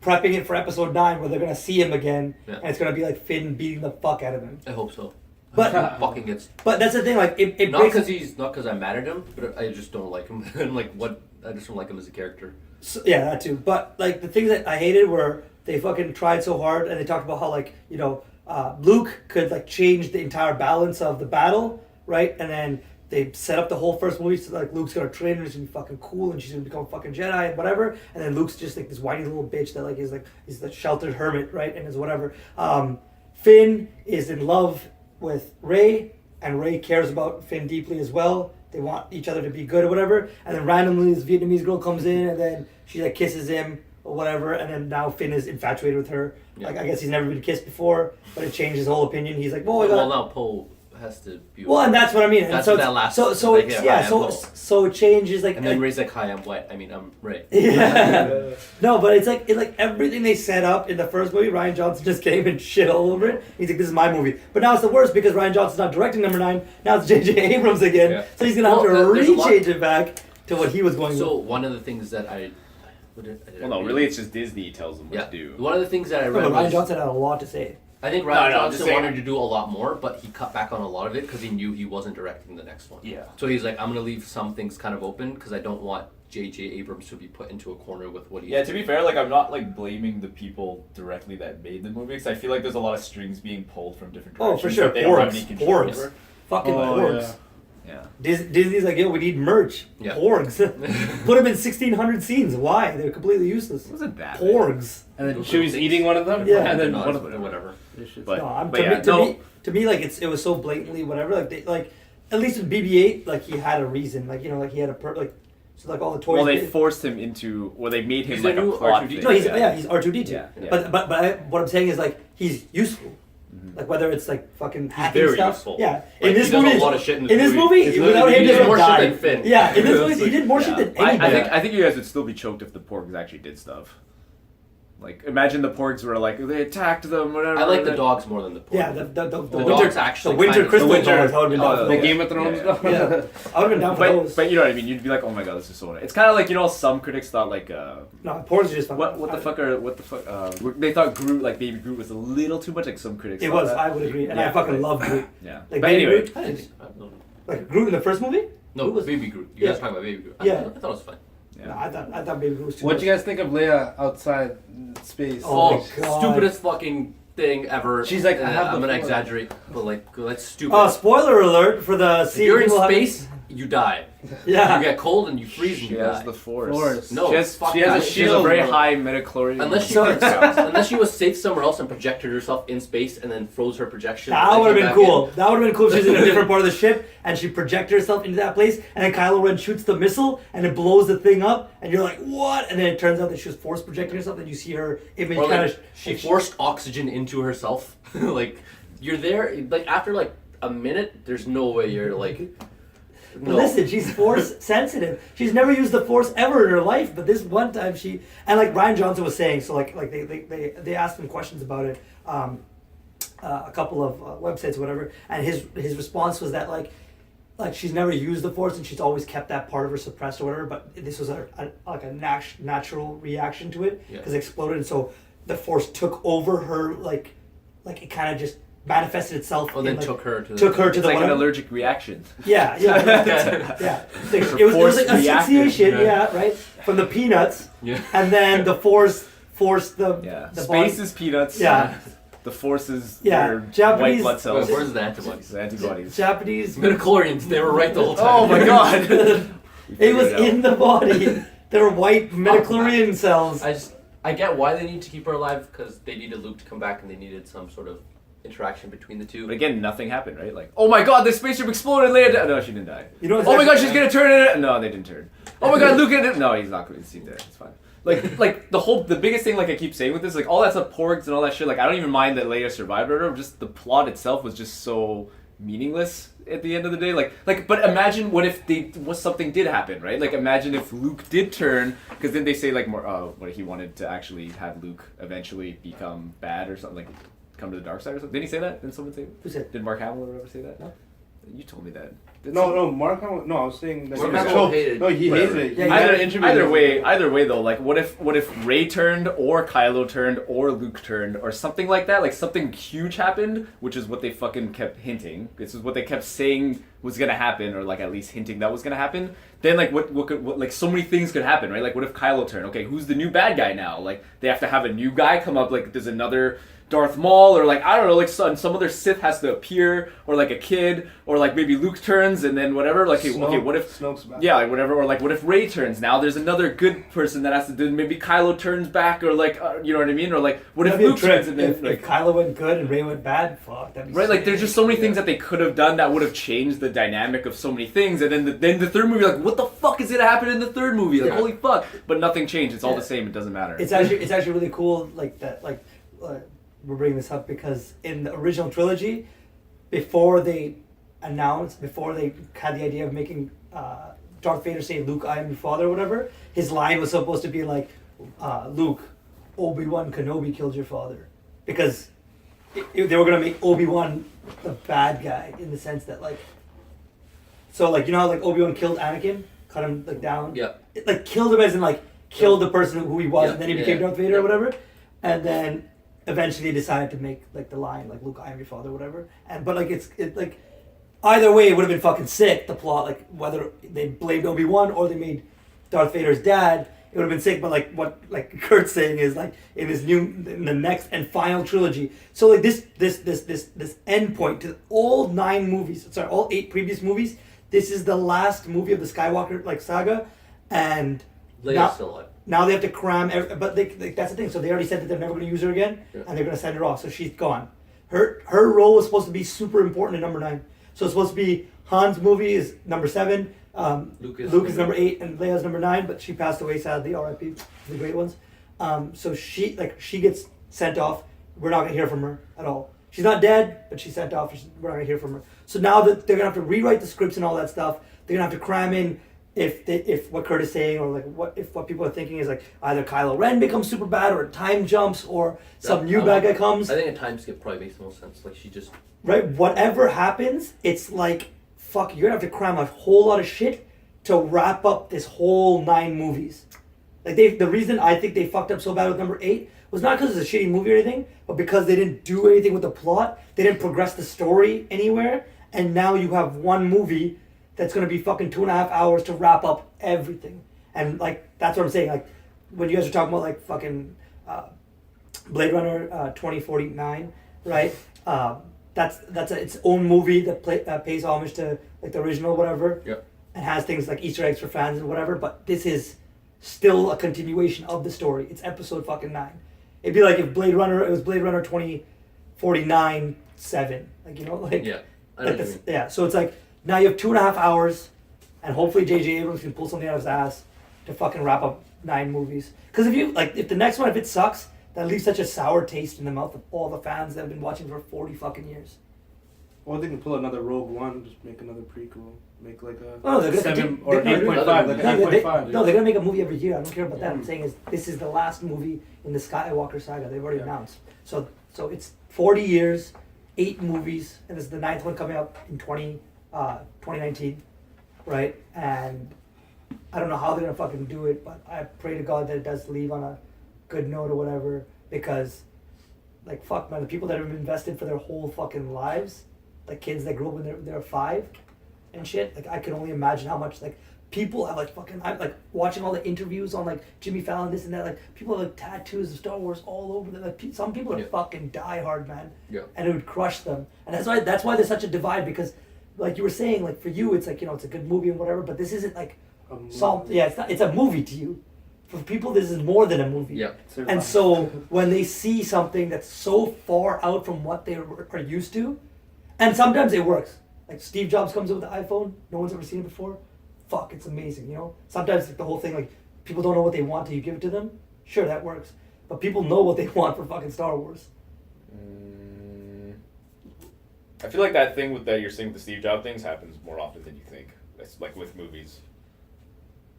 prepping it for episode 9 where they're gonna see him again, and it's gonna be like Finn beating the fuck out of him. I hope so. But fucking gets. but that's the thing. Like it Not breaks. because I'm mad at him, but I just don't like him. And like what I just don't like him as a character. So, yeah, that too. But like the things that I hated were they fucking tried so hard, and they talked about how like Luke could like change the entire balance of the battle, right? And then they set up the whole first movie so like Luke's gonna train her, she's gonna be fucking cool, and she's gonna become a fucking Jedi and whatever. And then Luke's just like this whiny little bitch that like is the sheltered hermit, right? And is whatever. Finn is in love with Rey, and Rey cares about Finn deeply as well. They want each other to be good or whatever. And then randomly this Vietnamese girl comes in, and then she like kisses him or whatever. And then now Finn is infatuated with her. Yeah. Like I guess he's never been kissed before, but it changed his whole opinion. He's like, well, Now Poe has to be. well, and that's what I mean. And That's so what that last. so like, it's, hi, I'm so Poe. so it changes like. And then Ray's like, "Hi, I'm white. I mean, I'm Ray." Yeah. No, but it's like everything they set up in the first movie, Ryan Johnson just came and shit all over it. He's like, this is my movie. But now it's the worst because Ryan Johnson's not directing number 9. Now it's J.J. Abrams again. Yeah. So he's going to have to there's a lot- re-change it back to what he was going So with. one of the things that I Well, no, really, it's just Disney tells them what yeah. to do. One of the things that I No, read but Ryan was Johnson had a lot to say. I think Ryan No, Johnson just saying- wanted to do a lot more, but he cut back on a lot of it because he knew he wasn't directing the next one. Yeah. So he's like, I'm gonna leave some things kind of open because I don't want J.J. Abrams to be put into a corner with what he. Yeah, to be fair, like I'm not like blaming the people directly that made the movie because I feel like there's a lot of strings being pulled from different Oh, directions. for sure. that they don't have any Porgs. control Porgs. over. Fucking porgs. Yeah. Disney's like, yo, we need merch. Yeah. Porgs. Put them in 1,600 scenes. Why? They're completely useless. It wasn't that bad. Porgs. And then she was eating one of them. Yeah. And then No, one it's of them. whatever. But, No, but yeah, no. to me, like it was so blatantly whatever. Like they, like at least with BB-8, like he had a reason. Like like he had a so like all the toys. Well, they forced him into, or they made him He's like the a new plot R2D2. thing. No, he's he's R2D2. Yeah, yeah. But what I'm saying is like he's useful. Like whether it's like fucking hacking very stuff. useful. Yeah, Like, in this he does a movie, lot of shit in in this this movie. movie, It's without literally- him, he he did would more have shit died. than Finn. Yeah, in this movie, It's he did more shit than anybody. I think you guys would still be choked if the Porgs actually did stuff. Like, imagine the Porgs were like, they attacked them, whatever. I like and the then- dogs more than the pork. Yeah, the The winter, dogs actually the winter kind of- crystal the winter- dogs. I would have been down for The those. Game of Thrones. Yeah. Yeah, I would have been down for those. But you know what I mean? You'd be like, oh my god, this is so nice. It's kind of like, you know, some critics thought like, No, porgs are just fucking. what the fuck, they thought Groot, like Baby Groot was a little too much, like some critics It thought was. that. I would agree, and Yeah, I fucking like- love Groot. Yeah. Like But Baby anyway, Groot? I didn't- Like Groot in the first movie? No, Who was- Baby Groot. You guys Yeah. talking about Baby Groot? Yeah. I thought it was fun. No, I thought Baby Groot was too What much. do you guys think of Leia outside space? Oh, Oh, God. stupidest fucking thing ever. She's like, I have I'm the gonna floor. exaggerate, but like, that's stupid. Oh, spoiler alert for the if scene. you're in people haven't- space, you die. Yeah. You get cold and you freeze and she you has die. the Force. Force. No, she has, fuck she has that. a she has a shield, very bro. high metachlorine. Unless she, unless she was safe somewhere else and projected herself in space and then froze her projection. That and would have came been back cool. in. That would have been cool if she was in a different part of the ship and she projected herself into that place and then Kylo Ren shoots the missile and it blows the thing up and you're like, what? And then it turns out that she was force projecting herself and you see her image Or kind like, of... she forced oxygen into herself. Like, you're there, like, after like a minute, there's no way you're like. But No. listen, she's force sensitive. She's never used the force ever in her life, but this one time she... And like Ryan Johnson was saying, so like they asked him questions about it, a couple of websites or whatever, and his response was that like she's never used the force and she's always kept that part of her suppressed or whatever, but this was a natural reaction to it because it exploded, and so the force took over her, like it kind of just manifested itself. Oh, then in, like, took her to took the. her to it's the like an whatever. allergic reaction. Yeah. Yeah. It was like force asphyxiation, reacted. yeah, right, from the peanuts, Yeah. and then the force forced the Yeah. the Space body- is peanuts. Yeah. The Force is Yeah, their Japanese- white blood cells. Where's the antibodies? The antibodies. Japanese. Midichlorians, they were right the whole time. Oh my god! It was in the body. There were white midichlorian cells. I get why they need to keep her alive because they needed Luke to come back and they needed some sort of interaction between the two. But again, nothing happened, right? Like, oh my god, the spaceship exploded. Leia died. No, she didn't die. You know what's Oh my god, actually- she's gonna turn it. No, they didn't turn. Oh my god, Luke didn't. No, he's not going to see that. It's fine. Like the biggest thing, like I keep saying with this, like all that stuff, porgs and all that shit. Like I don't even mind that Leia survived or whatever. Just the plot itself was just so meaningless at the end of the day. Like, but imagine what something did happen, right? Like imagine if Luke did turn, because then they say like more, what he wanted to actually have Luke eventually become bad or something, like come to the dark side or something. Didn't he say that? Didn't someone say? Who said? Did Mark Hamill ever say that? No. You told me that. No, Mark Hamill. No, I was saying that Mark he was Hamill so- hated- No, he whatever. hated it. Yeah, He yeah. had an interview Either way though, like what if Rey turned or Kylo turned or Luke turned or something like that, like something huge happened, which is what they fucking kept hinting. This is what they kept saying was gonna happen, or like at least hinting that was gonna happen. Then like what like so many things could happen, right? Like what if Kylo turned? Okay, who's the new bad guy now? Like they have to have a new guy come up. Like there's another Darth Maul, or like I don't know, like some other Sith has to appear, or like a kid, or like maybe Luke turns and then whatever. Like okay, what if Snoke's back? yeah, like whatever, or like what if Rey turns? Now there's another good person that has to do. Maybe Kylo turns back, or like you know what I mean, or like what if That'd be a Luke trip. turns and then If like Kylo went good and Rey went bad, fuck. That'd be right, like sick. there's just so many things that they could have done that would have changed the dynamic of so many things, and then the third movie, like what the fuck is gonna happen in the third movie? Like Yeah. holy fuck! But nothing changed. It's all Yeah. the same. It doesn't matter. It's actually really cool, like that. Like we're bringing this up because in the original trilogy, before they had the idea of making Darth Vader say, "Luke, I am your father," or whatever, his line was supposed to be like, "Luke, Obi-Wan Kenobi killed your father," because they were gonna make Obi-Wan the bad guy in the sense that like, so like you know how like Obi-Wan killed Anakin, cut him like down, Yeah. It, like killed him as in like killed the person who he was, Yeah, and then he yeah, became Darth Vader yeah. or whatever, and then eventually they decided to make like the line like Luke, I am your father, or whatever, and but like it's like either way it would have been fucking sick, the plot, like whether they blamed Obi-Wan or they made Darth Vader's dad, it would have been sick. But like what like Kurt's saying is like in the next and final trilogy, so like this end point to all 8 previous movies, this is the last movie of the Skywalker like saga, and Leia's now- still alive. now they have to cram, but that's the thing. So they already said that they're never going to use her again, Yeah. and they're going to send her off. So she's gone. Her role was supposed to be super important in number 9. So it's supposed to be Han's movie is number 7, Luke is number 8, and Leia's number 9. But she passed away sadly. R.I.P. The great ones. So she gets sent off. We're not going to hear from her at all. She's not dead, but she's sent off. We're not going to hear from her. So now that they're going to have to rewrite the scripts and all that stuff, they're going to have to cram in. If what Kurt is saying, or like what people are thinking is like either Kylo Ren becomes super bad, or time jumps, or some new bad guy comes. I think a time skip probably makes the most sense. Like she just Right, whatever happens, it's like fuck. You're gonna have to cram a whole lot of shit to wrap up this whole 9 movies. Like the reason I think they fucked up so bad with number 8 was not because it's a shitty movie or anything, but because they didn't do anything with the plot. They didn't progress the story anywhere, and now you have one movie that's going to be fucking 2.5 hours to wrap up everything. And like that's what I'm saying, like when you guys are talking about like fucking Blade Runner 2049, right? That's its own movie that pays homage to like the original whatever, Yep. and has things like Easter eggs for fans and whatever, but this is still a continuation of the story. It's episode fucking 9. It'd be like if it was Blade Runner 2049 7, like you know, like yeah. I know like what you mean. yeah, so it's like now you have 2.5 hours, and hopefully J.J. Abrams can pull something out of his ass to fucking wrap up 9 movies. Because if the next one, if it sucks, that leaves such a sour taste in the mouth of all the fans that have been watching for 40 fucking years. Or they can pull another Rogue One, just make another prequel, make like a Oh, they're gonna 7 do- or they're- 8.5, like an 8.5. No, they're gonna make a movie every year. I don't care about that. I'm saying is this is the last movie in the Skywalker saga. They've already announced. So it's 40 years, 8 movies, and this is the 9th one coming up in 2019, right? And I don't know how they're gonna fucking do it, but I pray to God that it does leave on a good note or whatever, because like fuck man, the people that have invested for their whole fucking lives, like kids that grew up when they're 5 and shit, like I can only imagine how much like people have like fucking, I'm like watching all the interviews on like Jimmy Fallon, this and that, like people have like tattoos of Star Wars all over them. Like some people are fucking diehard, man. Yeah. And it would crush them. And that's why there's such a divide, because like you were saying, like for you it's like, you know, it's a good movie and whatever, but this isn't like it's a movie to you. For people this is more than a movie. Yeah. And so when they see something that's so far out from what they are used to, and sometimes it works. Like Steve Jobs comes up with the iPhone, no one's ever seen it before. Fuck, it's amazing, you know? Sometimes like, the whole thing, like, people don't know what they want till you give it to them. Sure, that works. But people know what they want for fucking Star Wars. I feel like that thing that you're saying with the Steve Jobs things happens more often than you think. It's like with movies.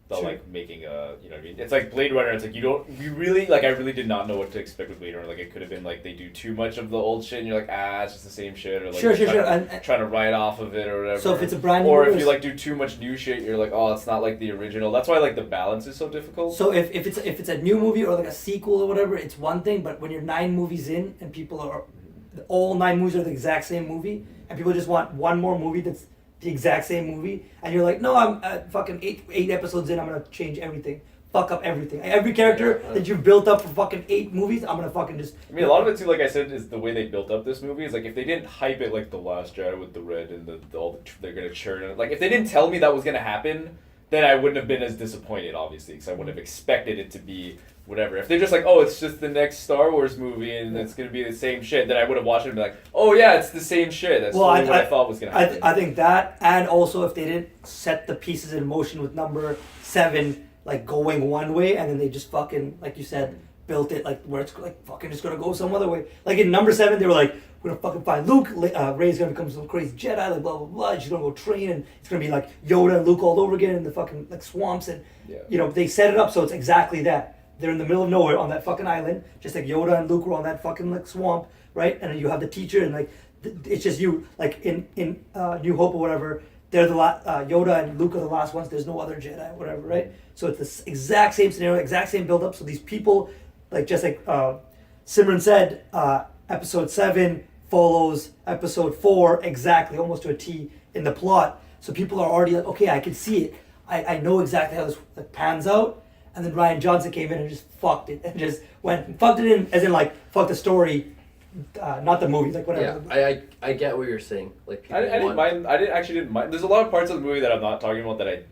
the like making a, you know what I mean? It's like Blade Runner. It's like you really like. I really did not know what to expect with Blade Runner. Like it could have been like they do too much of the old shit, and you're like, it's just the same shit, or like sure. Trying to write off of it or whatever. So if it's a brand new, or if you like do too much new shit, you're like, it's not like the original. That's why like the balance is so difficult. So if it's a new movie or like a sequel or whatever, it's one thing. But when you're 9 movies in and people are all 9 movies are the exact same movie, and people just want one more movie that's the exact same movie, and you're like, no, I'm fucking eight episodes in, I'm gonna change everything, fuck up everything. Every character that you've built up for fucking 8 movies, I'm gonna fucking just. I mean, a lot of it too, like I said, is the way they built up this movie. Is like if they didn't hype it like The Last Jedi with the red and they're gonna churn it. Like if they didn't tell me that was gonna happen, then I wouldn't have been as disappointed, obviously, because I wouldn't have expected it to be whatever. If they're just like, it's just the next Star Wars movie and it's gonna be the same shit, then I would have watched it and be like, it's the same shit. That's what I thought was gonna happen. I think that, and also if they didn't set the pieces in motion with number 7, like going one way, and then they just fucking, like you said, built it like where it's like fucking just gonna go some other way. Like in number 7, they were like, we're gonna fucking find Luke. Rey's gonna become some crazy Jedi, like blah blah blah. She's gonna go train, and it's gonna be like Yoda and Luke all over again in the fucking like swamps, and they set it up so it's exactly that. They're in the middle of nowhere on that fucking island, just like Yoda and Luke were on that fucking like swamp, right? And then you have the teacher, and like it's just you, like in New Hope or whatever. They're the Yoda and Luke are the last ones. There's no other Jedi, whatever, right? So it's the exact same scenario, exact same build up. So these people, like just like Simran said, episode 7 follows episode 4 exactly, almost to a T in the plot. So people are already like, okay, I can see it. I know exactly how this pans out. And then Ryan Johnson came in and just fucked it and just fucked it in, as in like fuck the story, not the movie, like whatever. Yeah, I get what you're saying. Like I didn't mind. I actually didn't mind. There's a lot of parts of the movie that I'm not talking about that I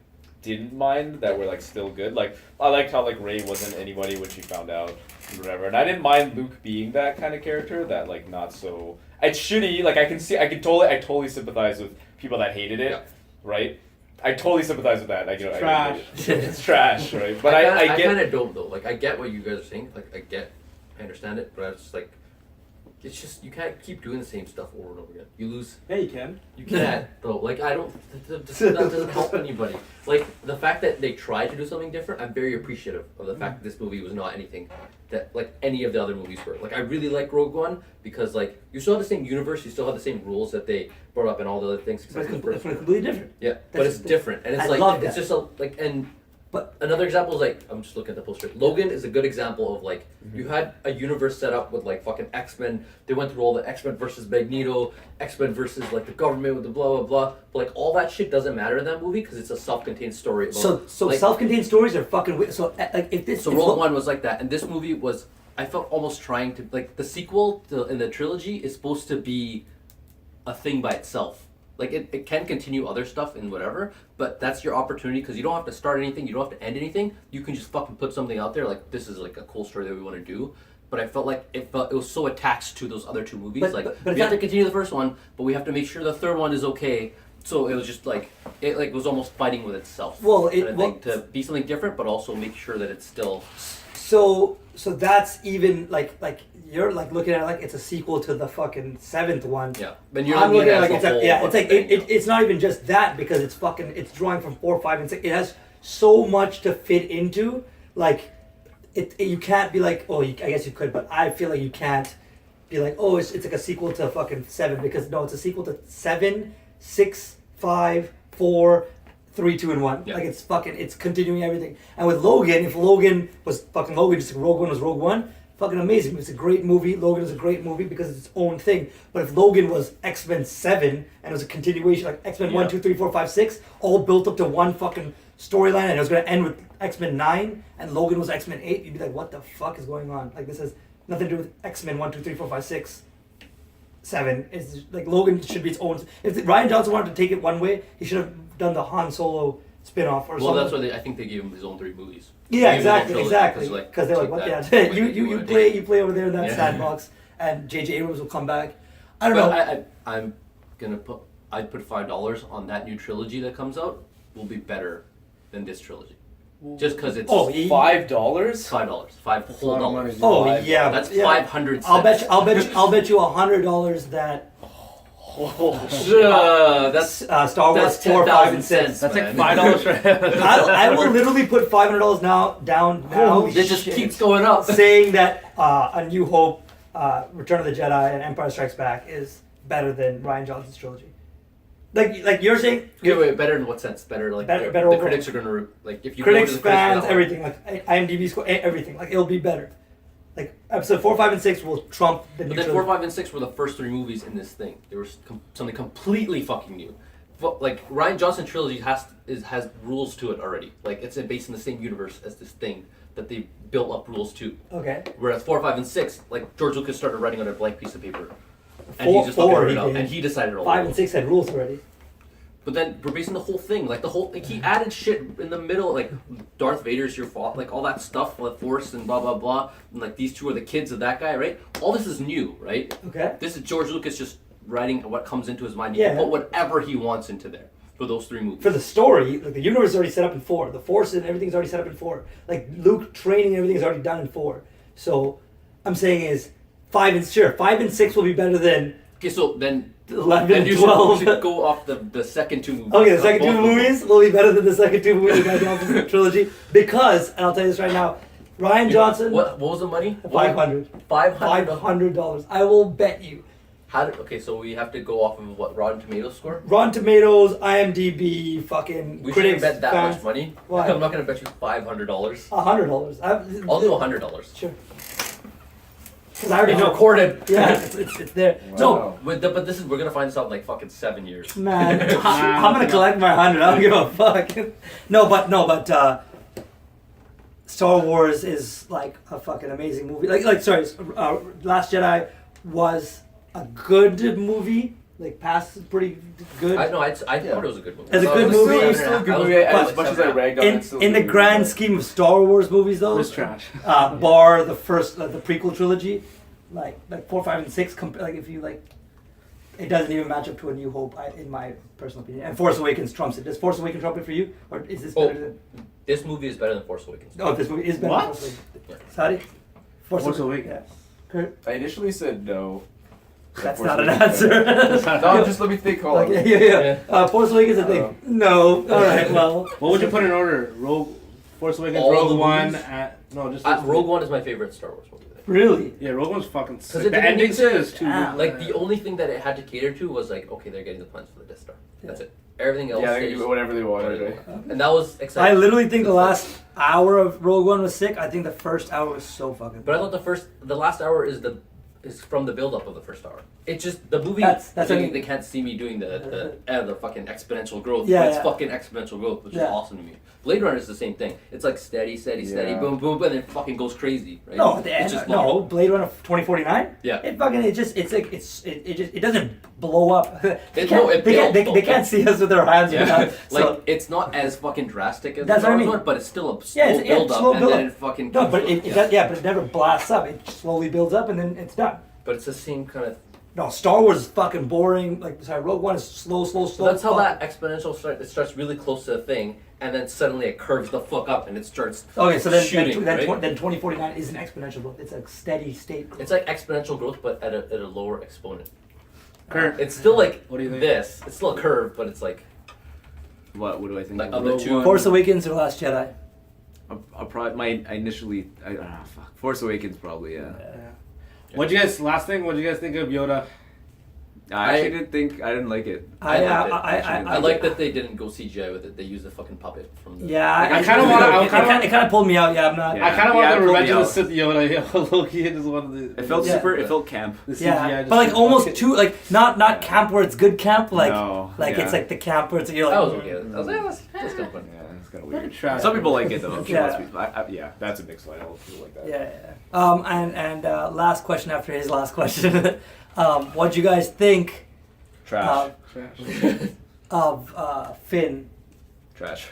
didn't mind that were like still good. Like I liked how like Rey wasn't anybody when she found out, and whatever. And I didn't mind Luke being that kind of character. That like not so. It's shitty. Like I totally sympathize with people that hated it, right? I totally sympathize with that. Like, trash. It's trash, right? But I get. kind of don't though. Like I get what you guys are saying. Like I understand it, but it's like, it's just you can't keep doing the same stuff over and over again. You lose. Yeah, you can. You can't though. Like I don't. That doesn't help anybody. Like the fact that they tried to do something different, I'm very appreciative of the fact that this movie was not anything that like any of the other movies were. Like I really like Rogue One because like you still have the same universe, you still have the same rules that they brought up and all the other things. But it's completely different. Yeah, but it's different, and it's it's just like and. But another example is like, I'm just looking at the poster. Logan is a good example of like, you had a universe set up with like fucking X-Men. They went through all the X-Men versus Magneto, X-Men versus like the government with the blah, blah, blah. But like all that shit doesn't matter in that movie because it's a self-contained story. About, so like, self-contained stories are fucking weird. So like if this... So Rogue One was like that. And this movie was, I felt almost trying to, like the sequel in the trilogy is supposed to be a thing by itself. Like, it can continue other stuff and whatever, but that's your opportunity because you don't have to start anything, you don't have to end anything. You can just fucking put something out there, like, this is, like, a cool story that we want to do. But I felt like it was so attached to those other 2 movies. But we have to continue the first one, but we have to make sure the third one is okay. So it was just, like, it was almost fighting with itself. Well, to be something different, but also make sure that it's still... So that's even, like you're like looking at it like it's a sequel to the fucking 7th one. Yeah, but you're looking at it like it's not even just that because it's drawing from 4, 5, and 6. It has so much to fit into. Like you can't be like, I guess you could, but I feel like you can't be like, it's like a sequel to fucking 7 because no, it's a sequel to 7, 6, 5, 4, 3, 2, and 1. Yeah. Like it's continuing everything. And with Logan, if Logan was fucking Logan, just like Rogue One was Rogue One, fucking amazing. It's a great movie. Logan is a great movie because it's its own thing. But if Logan was X-Men 7 and it was a continuation like X-Men 1, 2, 3, 4, 5, 6, all built up to one fucking storyline, and it was gonna end with X-Men 9 and Logan was X-Men 8, you'd be like, what the fuck is going on? Like this has nothing to do with X-Men 1, 2, 3, 4, 5, 6. 7 is like Logan should be its own. If Ryan Johnson wanted to take it one way, he should have done the Han Solo spin-off or something. Well, that's why I think they gave him his own 3 movies. Yeah, exactly. Because they're like, what? Yeah, you play over there in that sandbox, and J.J. Abrams will come back. I don't know. I'm gonna I'd put $5 on that new trilogy that comes out will be better than this trilogy. Just because it's $5? $5, $5 yeah, that's yeah. 500 cents. I'll bet you $100 that That's Star Wars 4, 5, and 6. That's That's like $5 for I will literally put $500 down now. It just keeps going up. Saying that A New Hope, Return of the Jedi, and Empire Strikes Back is better than Ryan Johnson's trilogy. Like you're saying. Wait, better in what sense? Better like Better the overall. critics are gonna like if you Critics, go to the critics fans, for that everything, like IMDb score, everything. Like ittle be better. Like episode 4, 5, and 6 will trump the one. new But then trilogy. 4, 5, and 6 were the first 3 movies in this thing. They were something completely fucking new. But like Ryan Johnson trilogy has rules to it already. Like it's based in the same universe as this thing that they built up rules to. Okay. Whereas 4, 5, and 6, like George Lucas started writing on a blank piece of paper, and Four- he just fucking four wrote he it out, did. and he decided all 5 the and 6 had rules already. But then we're basing the whole thing, like he added shit in the middle, like Darth Vader's your fault, like all that stuff, like Force and blah blah blah, and like these 2 are the kids of that guy, right? All this is new, right? Okay. This is George Lucas just writing what comes into his mind. He Yeah. can put whatever he wants into there for those 3 movies. For the story, like the universe is already set up in 4. The Force and everything's already set up in 4. Like Luke training and everything's already done in 4. So I'm saying is 5 and 6 will be better than Okay, so then 11 then and you 12. should go off the second 2 movies. Okay, the second Both 2 of them. movies will be better than the second 2 movies of Ryan Johnson's trilogy because, and I'll tell you this right now, Ryan Johnson, What was the money? $500. $500. I will bet you. Okay, so we have to go off of what Rotten Tomatoes score. Rotten Tomatoes, IMDb, fucking We critics, shouldn't bet that fans. much money. Why? I'm not gonna bet you $500. $100. I'll do $100. Sure. Because I already It's know. recorded. Yeah, it's there. So, But this is we're gonna find this out in like fucking 7 years. man, I'm gonna collect my 100. I don't give a fuck. No, but Star Wars is like a fucking amazing movie. Sorry, Last Jedi was a good movie. Like past pretty good. I thought it was a good movie. It's a I good was movie. seven It's and a still a half. good I was- movie. I was As much as seven I and a half. ragged on it, it's still a in the good grand movie. scheme of Star Wars movies, though, It's trash. bar the first, the prequel trilogy, like 4, 5, and 6. Like if you like, it doesn't even match up to A New Hope, in my personal opinion. And Force Awakens trumps it. Does Force Awakens trump it for you, or is this better than? This movie is better than Force Awakens. Oh, this movie is better What? than Force Awakens. Sorry? Force Awakens. Yeah. Kurt? I initially said no. That's Force not an Awakens. answer. No, just let me think. Hold on. Okay, yeah. Force Awakens, I think. No. All right, well. What would you put in order? Force Awakens, All Rogue the One, movies? no, just Rogue One is my favorite Star Wars movie. Really? Yeah, Rogue One's fucking Because sick. it The didn't ending need to- is too. Damn. Like the only thing that it had to cater to was like, okay, they're getting the plans for the Death Star. That's it. Everything else. Yeah, they they can just- do whatever they wanted, right? And that was I exciting. literally think the last hour of Rogue One was sick. I think the first hour was so fucking But I thought the last hour is from the build up of the first hour. It's just the movie. That's what I mean. They can't see me doing the fucking exponential growth. Yeah, but it's yeah. fucking exponential growth, which is Yeah. awesome to me. Blade Runner is the same thing. It's like steady, Yeah. boom, boom, and then it fucking goes crazy. Right? No, the it's end, just no, normal. Blade Runner 2049. Yeah. It fucking it doesn't blow up. They It can't, builds, they though. can't see us with their hands. Yeah, Right now. like it's not as fucking drastic as That's the what I Star mean. Wars one, but it's still a slow Yeah, it's build up, slow and build then up. it fucking. No, but keeps it going. does, but it never blasts up. It slowly builds up and then it's done. But it's the same kind of. No, Star Wars is fucking boring. Rogue One is slow. So that's how that exponential starts. It starts really close to the thing, and then suddenly it curves the fuck up, and it starts. Okay, so then shooting, right? 2049 isn't exponential growth. It's a steady state growth. It's like exponential growth, but at a lower exponent. Kurt, It's still like What do you think? this. It's still a curve, but it's like What do I think? like of of the Rogue two. One. Force Awakens or Last Jedi. Force Awakens probably, yeah. What'd you guys think of Yoda? I actually didn't like it. I liked it. I I like that they didn't go CGI with it. They used a fucking puppet from the. Yeah, I kinda wanna- It kind of pulled me out. Yeah, I'm not. Yeah. I kind of Yeah, want it the pulled Revenge me of the out. Sith Yoda. Loki is one of the. It felt Yeah. it felt camp. The CGI Yeah, just but like didn't almost fuck it. too not camp where it's good camp. Like No, like yeah. it's like the camp where it's you're like. That was okay. I was like, that's kind of fun. Yeah, it's kind of Fucking weird. trash. Some people like it though. I'm sure Yeah. lots of people. Yeah, that's a big slide. I don't feel like that. Yeah. And last question after his last question. What'd you guys think Trash. Trash. of Finn? Trash.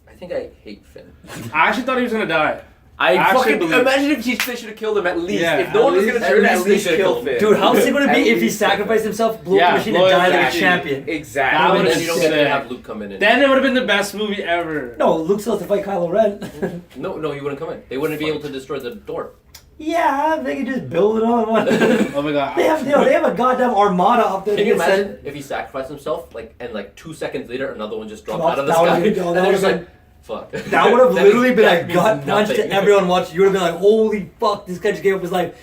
I think I hate Finn. I actually thought he was gonna die. I actually fucking believe- imagine if they should have killed him at least. Yeah, if no one was at gonna least- turn, at at least least they kill killed Finn. Dude, how's it gonna At be if he least- sacrificed himself, blew up Yeah, the machine, and blow died up like a the champion? Exactly. That And would've then you don't get to sick. have Luke come in. And, Then it would have been the best movie ever. No, Luke still has to fight Kylo Ren. no, he wouldn't come in. They wouldn't be able to destroy the door. Yeah, they can just build it on one. Oh my god. They have a goddamn armada up there. Can They you can imagine send- if he sacrificed himself, and 2 seconds later another one just dropped Drops out of the down sky, and and go, they're just that like, fuck. That would have That literally means- been that a means gut punch to nothing. everyone watching. You would have been like, "Holy fuck! This guy just gave up his life."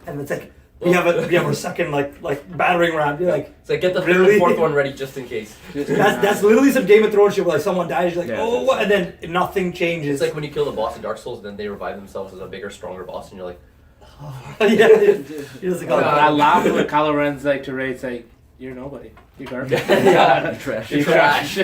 And it's like we have a second like battering ram. You're like, It's like get the third Really? and fourth one ready just in case. that's literally some Game of Thrones shit where like someone dies. You're like, Yeah, oh, what? And then nothing changes. It's like when you kill the boss in Dark Souls, then they revive themselves as a bigger, stronger boss, and you're like, yeah, you're just like, oh, I laugh when Kylo Ren's like to Rey, it's like, you're nobody. You're garbage. Yeah. You're trash. You're trash.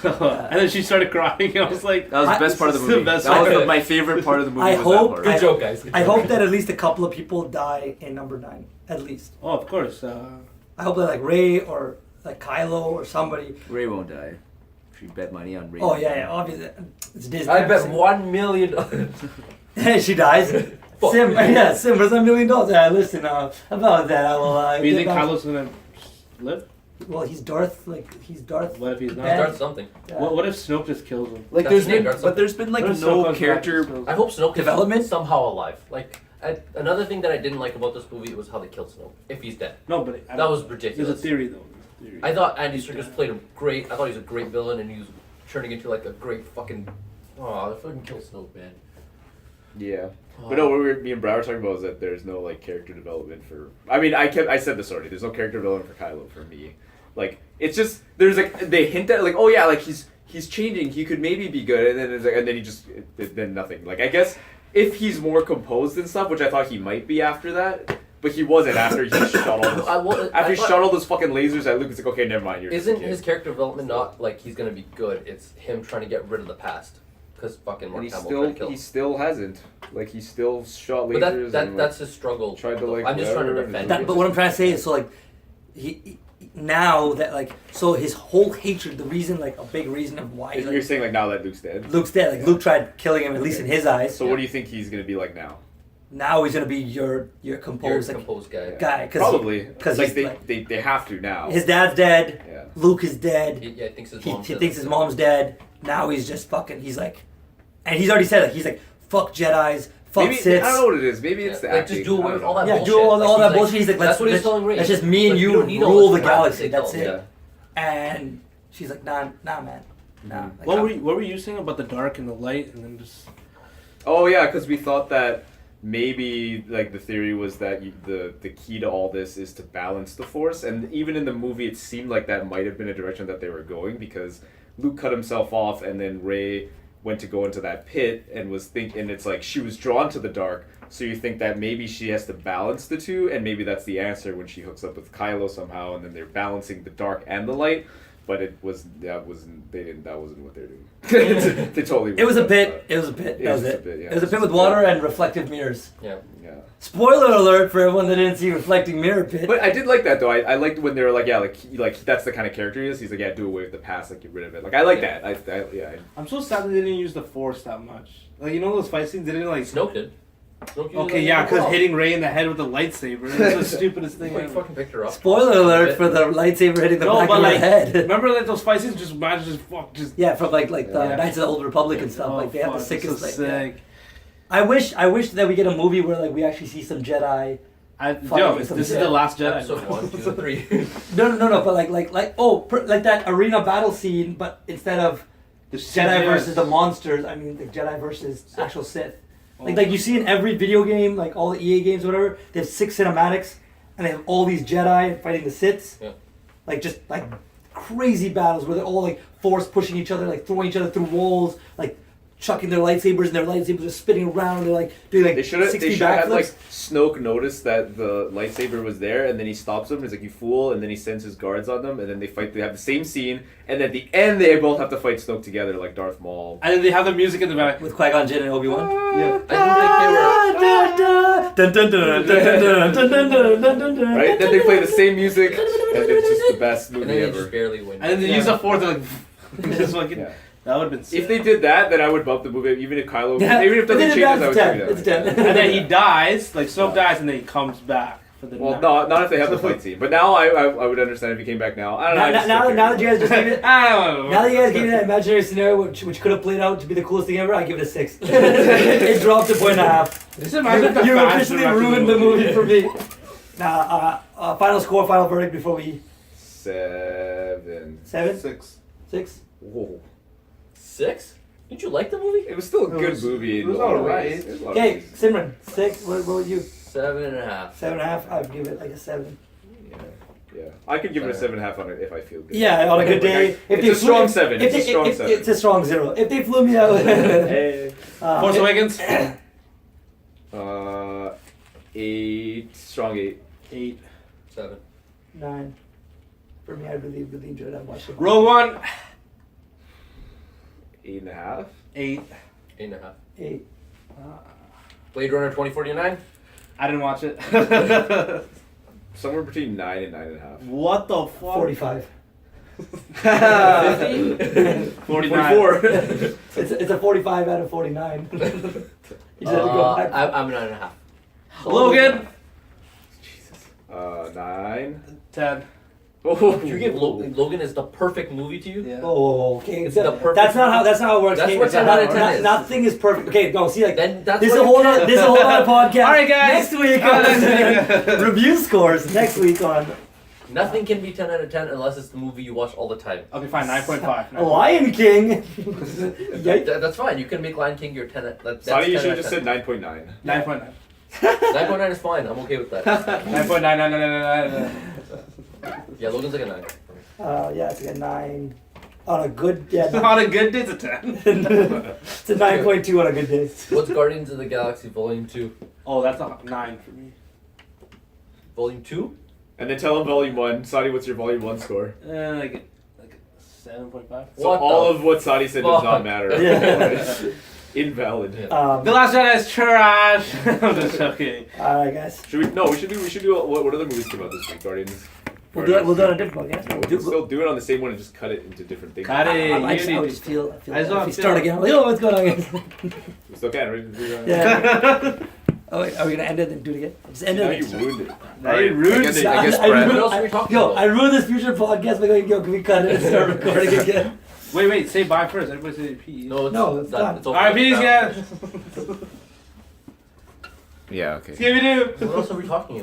And then she started crying. I was like, That was the best part of the This is the movie. best That was part. my favorite part of the movie. I was hope- that part. good joke, guys. Good I joke. hope that at least a couple of people die in number 9, at least. oh, of course. I hope that like Ray or like Kylo or somebody. Ray won't die. If you bet money on Ray. Oh yeah, obviously it's Disney. I bet $1 million. she dies. Fuck. Sim, yeah, Sim was $1 million. Yeah, listen, about that, I will. Do you get think back- Kylo's gonna live? Well, he's Darth. He's Darth. What if he's not? Yeah. Start something. Yeah. What if Snoke just kills him? Like That's there's the name, been, Darth but there's been like What if Snoke no comes back character. and kills I him? hope Snoke Development? is somehow alive. Another thing that I didn't like about this movie was how they killed Snoke. If he's dead, No, but that was There's ridiculous. a theory though. There's a theory. I thought Andy Serkis played him great. I thought he was a great villain, and he was turning into like a great fucking. Oh, they fucking killed Snoke, man. Yeah. But no, what me and Brad were talking about is that there's no like character development for. I mean, I said this already. There's no character development for Kylo for me. Like it's just there's like they hint at like, oh yeah, like he's changing. He could maybe be good, and then it's like, and then he just then nothing. Like I guess if he's more composed and stuff, which I thought he might be after that, but he wasn't after he shot all those. After he shot all those fucking lasers at Luke, it's like, okay, never mind. You're just a Isn't kid. his character development not like he's gonna be good? It's him trying to get rid of the past. Because fucking Mark And Hamill tried to kill he him. still hasn't. Like he still shot But lasers. that's his struggle. tried to, like, I'm just trying to whatever, defend and- him. But what I'm trying to say is, so like, he now that like, so his whole hatred, the reason, like, a big reason of why You're like, saying like now that Luke's dead. Luke's dead. Like Luke tried killing him, at least in his eyes. So what do you think he's gonna be like now? Now he's gonna be your You're a composed like, composed guy. guy. Probably 'cause like he's, they have to now. his dad's dead. Yeah. Luke is dead. He thinks his He mom's dead. thinks his mom's dead. Now he's just fucking. He's like, and he's already said it. He's like, fuck Jedi's, fuck Maybe Siths. I don't know what it is. Maybe it's the Like, acting. just do away I don't with all know. that Yeah, bullshit. do all Like, that he's bullshit. He's like, that's what he's let's, telling Rey. let's just me and Like, you don't need all rule this the crap galaxy. they That's tell it. him. And she's like, nah, man, nah. Like, What were you saying about the dark and the light, and then just Oh yeah, because we thought that maybe like the theory was that the key to all this is to balance the Force, and even in the movie it seemed like that might have been a direction that they were going because Luke cut himself off, and then Rey went to go into that pit and and it's like she was drawn to the dark. So you think that maybe she has to balance the two, and maybe that's the answer when she hooks up with Kylo somehow, and then they're balancing the dark and the light. But that wasn't what they're doing. They totally. it was a messed bit. up. It was a bit. It That was was just it. a bit, yeah. It was a It's pit with just a bit. water and reflective mirrors. Yeah. Yeah. Spoiler alert for everyone that didn't see reflecting mirror pit. But I did like that though. I liked when they were like, yeah, like that's the kind of character he is. He's like, yeah, do away with the past, like get rid of it. Like I like Yeah. that. Yeah. I'm so sad that they didn't use the Force that much. Like you know those fight scenes, they didn't like. Snoke did. Snoke used Okay, it yeah, like, because wow. hitting Rey in the head with the lightsaber is the stupidest thing Like, ever. fucking picked her up. Spoiler alert for the lightsaber hitting the No, back but of her like, head. remember like those fight scenes? Just imagine, just Yeah, from like the Yeah. Knights of the Old Republic and stuff. Oh, Like they have the fuck, sickest. so like, sick. I wish that we get a movie where like we actually see some Jedi. Yo, this is the last Jedi. Episode 1, 2, 3. No, but like like that arena battle scene, but instead of The Jedi versus the monsters, I mean the Jedi versus actual Sith. Oh. Like you see in every video game, like all the EA games, whatever, they have 6 cinematics, and they have all these Jedi fighting the Siths. Yeah. Like just like crazy battles where they're all like force pushing each other, like throwing each other through walls, like chucking their lightsabers, and their lightsabers are spinning around. And they're like doing like They should have 60 had like backflips. Snoke notice that the lightsaber was there, and then he stops him. He's like, "You fool!" And then he sends his guards on them, and then they fight. They have the same scene, and at the end, they both have to fight Snoke together, like Darth Maul. And then they have the music in the back. With Qui-Gon Jinn and Obi-Wan. Yeah. I didn't think they were. Right? Then they play the same music, and it's just the best And then movie they just ever. barely win. And then they use a fourth, they're like, just fucking. Yeah. That would have been sick. If they did that, then I would bump the movie. Even if Kylo, Yeah. even if But nothing then changes, I would it's 10. do that. It's 10. And then he dies, like Snoke dies, and then he comes back for the. Well, not if they have the fight scene. But now I would understand if he came back now. I don't know. Now that you guys just gave it, I don't know. now that you guys gave me that imaginary scenario, which could have played out to be the coolest thing ever, I give it a 6. It dropped to 1.5. Just imagine if the You fans officially directed ruined the movie for me. Now, final score, final verdict before we 7. 7, 6. 6. Whoa. 6? Didn't you like the movie? It was still a It good was- movie. it was in a lot of alright. ways. It was a lot of Okay, ways. Simran, 6. What would you? 7.5. 7.5. I'd give it like a 7. Yeah. I could give it a 7.5 on it if I feel good. Yeah, on a good day. It's a strong 7. It's a strong 7. It's a strong 0. If they flew me out. Hey. Force Awakens. 8. Strong 8. 8. 7. 9. For me, I really, really enjoyed that much. Rogue One. 8.5. 8. 8.5. 8. Blade Runner 2049? I didn't watch it. Somewhere between 9 and 9.5. What the fuck? 45. 50? 49. 44. It's a 45 out of 49. You just have to go back. I'm 9.5. Logan. 9. 10. Oh. You give Logan is the perfect movie to you? Yeah. Oh, okay. It's the perfect That's not how it works. That's okay? what 10 out of 10 is. Nothing is perfect. Okay, no, see, like Then that's this is what a you whole get. this is a whole other podcast. All right, guys. Next week on review scores. Next week on Nothing can be 10 out of 10 unless it's the movie you watch all the time. Okay, fine. 9.5. Lion King. Yikes. That's fine. You can make Lion King your 10. That's Sonny, you 10 should out have of just 10. said 9.9. 9.9. 9.9 is fine. I'm okay with that. 9.9. Yeah, Logan's like a 9. Yeah, it's like a 9 on a good. Yeah, On a good day, it's a 10. it's a 9.2 on a good day. What's Guardians of the Galaxy Volume 2? Oh, that's a 9 for me. Volume 2? And then tell him volume 1. Sadi, what's your volume 1 score? Like 7.5. So What all the of what Sadi said does not fuck? matter. Yeah. Invalid. Yeah. The Last Jedi is trash. I'm just joking. All right, guys. Should we? No, we should do. What other movies came out this week? Guardians. We'll do it on a different podcast. We can still do it on the same one and just cut it into different things. Cut it. I You need just feel I just if wanna we feel- start again. I'm like, oh, what's going on, guys? We still can. Right? Yeah. Oh, wait, are we gonna end it and do it again? Just end Now it. you ruined it. Now you ruined it. I guess I Brad. ruined- What else are we talking Yo, about? I ruined this future podcast by going, yo, can we cut it and start recording again? Wait, say bye first. Everybody say peace. No, No, it's done. It's over. Alright, peace, guys. Yeah. Okay. Scooby-Doo. What else are we talking about?